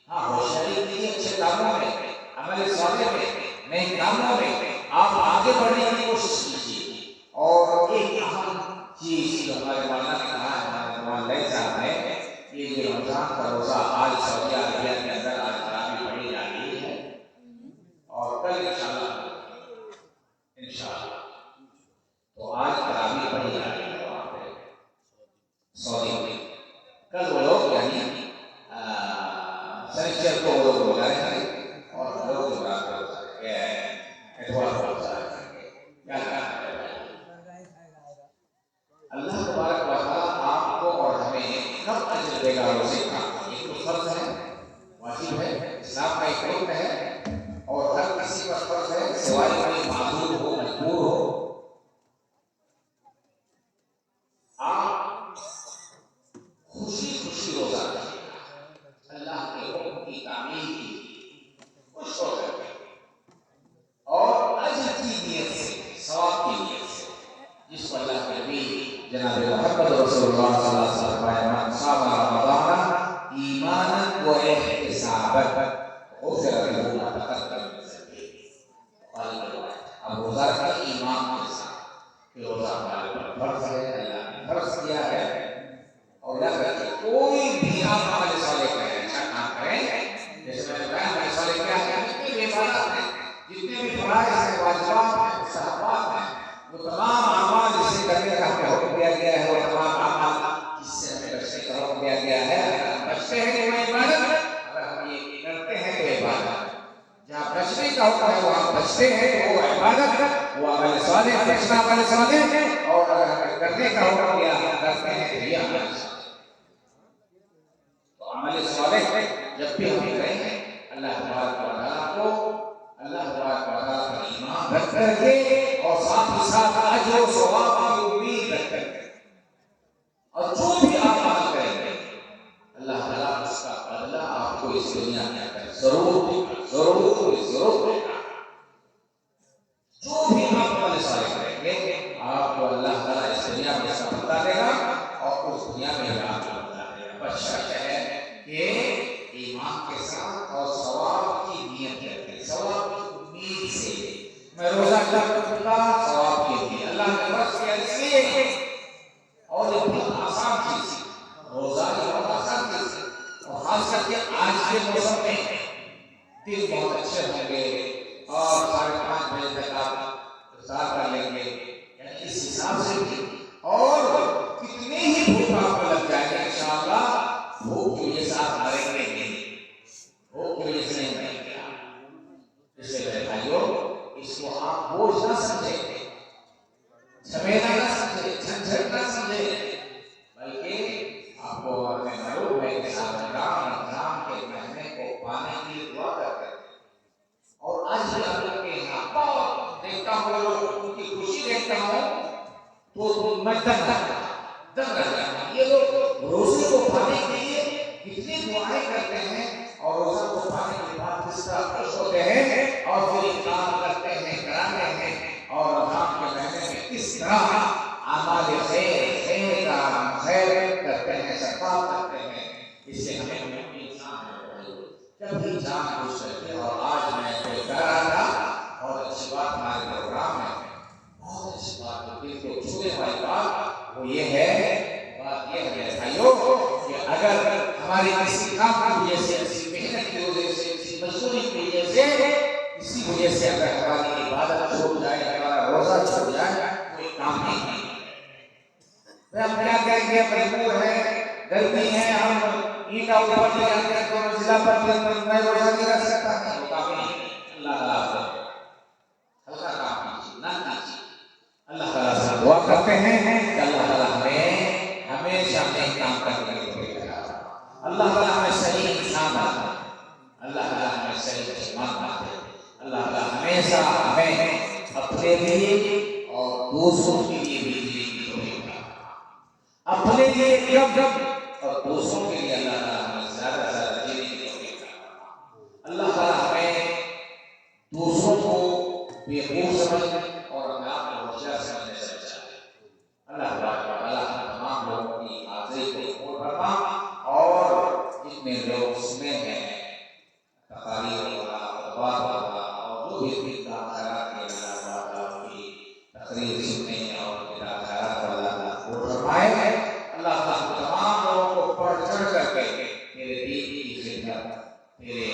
ہاں ہوشیاری کیجیے اچھے کاموں میں، عمل صالح میں، نئے کاموں میں آپ آگے بڑھنے کی کوشش کیجیے. اور ایک اہم چیز جو ہمارے مولانا نے کہا ہے، ہمارے مولانا صاحب نے، یہ جو رمضان کا روزہ آج سعودی عربیہ کے اندر آج تراویح پڑھی جا رہی ہے اور کل انشاءاللہ تو آج تراویح پڑھی جا رہی ہے وہاں پہ سعودی میں. کل وہ لوگ یعنی سنیچر کو وہ لوگ روزہ رکھیں گے اور لوگ جو رات کو روزہ رکھیں گے، اتوار کو روزہ رکھیں گے. کیا کہنا ہے اللہ تبارک و تعالیٰ آپ کو اور ہمیں کب اجر دے گا روزے کا؟ یہ تو فرض ہے، واجب ہے، اسلام کا ایک رکن ہے اور ہر کسی پر فرض ہے سوائے کوئی معذور ہو، مجبور ہو. آپ خوشی خوشی روزہ رکھیے گا، اللہ کے حکم کی تعمیل کیجیے خوش ہو کر کے اور اجر کی نیت سے، ثواب کی نیت سے، جس کو اللہ کے نبی جناب محمد رسول اللہ صلی اللہ علیہ وسلم فرمایا من صام رمضان ایمانا و احتسابا غفر له ما تقدم من ذنبه. اب روزہ رکھنا ایمان کے ساتھ کہ روزہ ہمارے پر فرض ہے، اللہ نے فرض کیا ہے. اور یاد رکھیں کوئی بھی آپ عمل صالح کریں، اچھا کام کریں، جیسے میں نے کہا عمل صالح کیا ہے، جتنے بھی عبادات ہیں، جتنے بھی فرائض ہیں، واجبات ہیں، مستحبات ہیں، وہ تمام اعمال جس سے کرنے کا ہمیں حکم دیا گیا ہے، وہ تمام اعمال جس سے ہمیں بچنے کا حکم دیا گیا ہے. اگر ہم بچتے ہیں تو وہ عبادت ہے، اگر ہم یہ کرتے حکم ہے وہ ہم بچتے ہیں تو وہ عبادت، وہ عمل صالح، بچنا عمل صالح ہے، اور اگر ہمیں کرنے کا حکم دیا ہم کرتے ہیں تو یہ عمل صالح۔ تو عمل صالح جب بھی ہم کریں گے اللہ تبارک و تعالیٰ کو، اللہ تبارک و تعالیٰ پر ایمان رکھ کر کے اور ساتھ ہی ساتھ اجر و ثواب کی امید رکھ کر کے، اور جو بھی آپ عمل کریں گے اللہ تعالیٰ اس کا بدلہ آپ کو اس دنیا میں آ کر ضرور دے گا، ضرور دے گا۔ جو بھی آپ عمل صالح کریں گے آپ کو اللہ تعالیٰ اس دنیا میں اس کا بدلہ دے گا اور اس دنیا میں بھی آپ کو بدلہ دے گا۔ بس شرط ہے کہ ایمان کے ساتھ اور ثواب کی نیت رکھیں، ثواب کی امید سے میں روزہ کروں گا ثواب کے لیے، اللہ نے بس کیا اس لیے، اور یہ بہت آسان چیز ہے، روزہ یہ بہت آسان چیز ہے، اور خاص کر کے آج کے موسم میں دن بہت اچھے ہوں گے اور 5:30 بجے تک آپ افطار کر لیں گے، یعنی اس حساب سے بھی، اور کتنے ہی بھوک آپ کو لگ جائے گا انشاءاللہ، بھوک کی وجہ سے آپ مریں گے نہیں، بھوک کی وجہ سے نہیں مریں گے آپ۔ اس لیے میرے بھائیوں اس کو آپ بوجھ نہ سمجھیں، جھمیلا نہ سمجھیں، جھنجھٹ نہ سمجھیں، بلکہ آپ کو اپنے معلوم ہے کہ آپ رمضان کے مہینے کو پانے کی دعا کرتے ہیں، اور آج بھی آپ لوگ کے یہاں بہت دیکھتا ہوں لوگ ان کی خوشی دیکھتا ہوں تو میں دنگ رہ جاتا ہوں، یہ لوگ روزے کو پانے کے لیے کتنی دعائیں کرتے ہیں اور روزہ کو پانے کے بعد کس طرح خوش ہوتے ہیں اور پھر افطار کرتے ہیں، کراتے ہیں، اور رمضان کے مہینے میں کس طرح اعمال خیر کرتے ہیں، صدقات کرتے ہیں۔ اس سے ہمیں انسان ہے جب بھی جان بوجھ کر کے، اور آج میں کوئی کہہ رہا تھا بہت اچھی بات ہمارے پروگرام میں، بہت اچھی بات جو دل کو چھونے والی بات وہ یہ ہے، بات یہ ہے میرے بھائیوں کہ اگر ہماری کسی کام کی وجہ سے، کسی محنت کی وجہ سے، کسی مزدوری کی وجہ سے، کسی وجہ سے اگر ہماری عبادت چھوٹ جائے، ہمارا روزہ چھوٹ جائے، کوئی کام نہیں ہے، ہم کیا کہیں گے، مجبور ہے، گرمی ہے، ہم اینٹا اوپر لے جاتے ہیں تو منزلہ پر میں روزہ نہیں رکھ سکتا، نہیں ہوتا نہیں، اللہ تعالیٰ سے ہلکا کام کیجیے، نہ کیجیے، اللہ تعالیٰ سے دعا کرتے ہیں کہ اللہ تعالیٰ ہمیں ہمیشہ نیک کام کرنے کی توفیق عطا فرمائے، اللہ تعالیٰ ہمیں صحیح انسان بنائے، اللہ تعالیٰ ہمیں صحیح مسلمان بنائے، اللہ تعالیٰ ہمیشہ ہمیں اپنے لیے اور دوسروں کے لیے بھی جینے کی توفیق عطا فرمائے، اپنے لیے کم اور دوسروں کے لیے اللہ تعالیٰ ہمیں زیادہ سے زیادہ جینے کی توفیق عطا فرمائے، اللہ تعالیٰ ہمیں دوسروں کو بیوقوف سمجھنے اور اپنے آپ کو ہوشیار سمجھنے سے بچائے، اللہ تبارک و تعالیٰ ہم تمام لوگوں کی حاضری کو قبول فرما، اور جتنے لوگ سنے ہیں تقاریر وغیرہ خطبات وغیرہ اور جو بھی کام خیرات کے اللہ تبارک و تعالیٰ کی تقریر سننے اور کتاب خیرات کو اللہ تعالیٰ قبول فرمائے، اللہ تعالیٰ تمام لوگوں کو بڑھ چڑھ کر کے تیرے دین کی خدمت، تیرے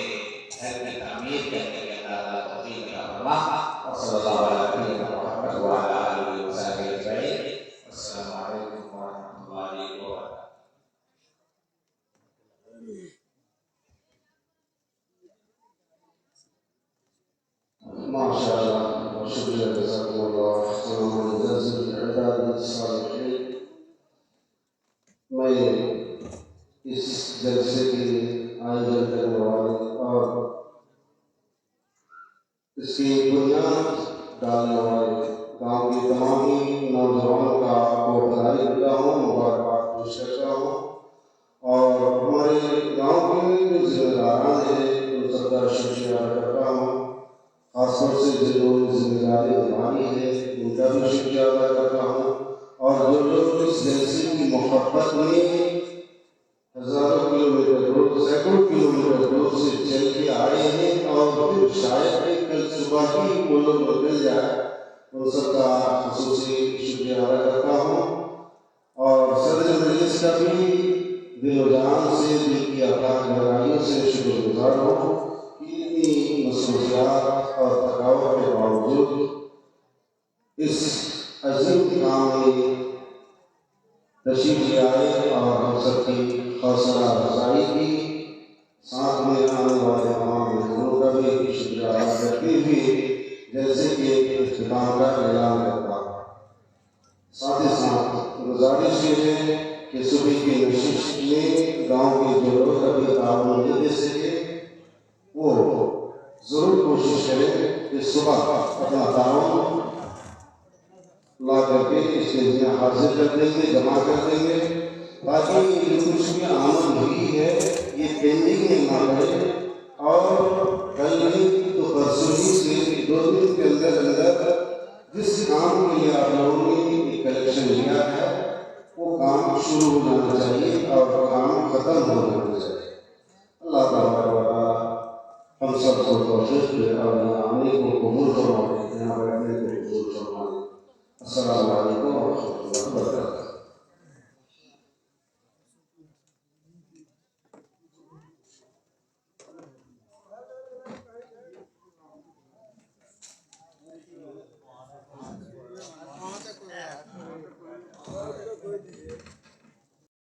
گھر کی تعمیر کرنے کے اللہ تعالیٰ توفیق عطا فرما، اور صلی اللہ علیہ محمد وعلی آلہ وصحبہ اجمعین، السلام علیکم ورحمۃ اللہ وبرکاتہ۔ ماشاء اللہ و شکریہ، جزاکم اللہ تمام الجزائر العباد الصالحین۔ میں اس جلسے کے آیوجن کرنے والے اور اس کی بنیاد ڈالنے والے گاؤں کے تمام ہی نوجوانوں کا آپ کو بدھائی دیتا ہوں، مبارکباد پیش کرتا ہوں، اور ہمارے گاؤں کے جو ذمہ داران ہیں ان سب کا شکریہ ادا کرتا ہوں، خاص طور سے جن لوگوں کی ذمہ داری نبھانی ہے ان کا بھی شکریہ ادا کرتا ہوں، اور جو لوگ اس جلسے کی محبت میں ہزاروں کلومیٹر دور، سینکڑوں کلومیٹر دور سے چل کے آئے ہیں، اور پھر شاید کہ کل صبح ہی وہ لوگ نکل جائے، ان سب کا خصوصی شکریہ ادا کرتا ہوں، اور صدر مجلس کا بھی دل و جان سے، دل کی افراد گہرائیوں سے شکر گزار ہوں کہ اتنی مصروفیات اور تھکاوٹ کے باوجود اس عظیم کام میں تشریف لے آئے اور ہم سب کی حوصلہ افزائی کی، ساتھ میں آنے والے تمام مہمانوں کا بھی شکریہ ادا کرتے ہوئے اہتمام کا اعلان کرتا ہوں۔ ساتھ ہی ساتھ گزارش یہ ہے کہ صبح کی نشست میں گاؤں کے جو لوگ ابھی تعاون نہیں دے سکے وہ ضرور کوشش کریں کہ صبح اپنا تعاون لا کر کے اس کے لیے حاصل کر دیں گے، جمع کر دیں گے، تاکہ یہ کچھ بھی آمد ہوئی ہے یہ پینڈنگ میں نہ پڑے، اور کل نہیں تو پرسوں ہی سے 2 دن کے اندر اندر جس کام کے لیے آپ لوگوں نے یہ کلیکشن لیا ہے وہ کام شروع ہو جانا چاہیے اور کام ختم ہو جانا چاہیے۔ اللہ تعالیٰ ہم سب کو توفیق دے اور آنے کو قبول فرمائے۔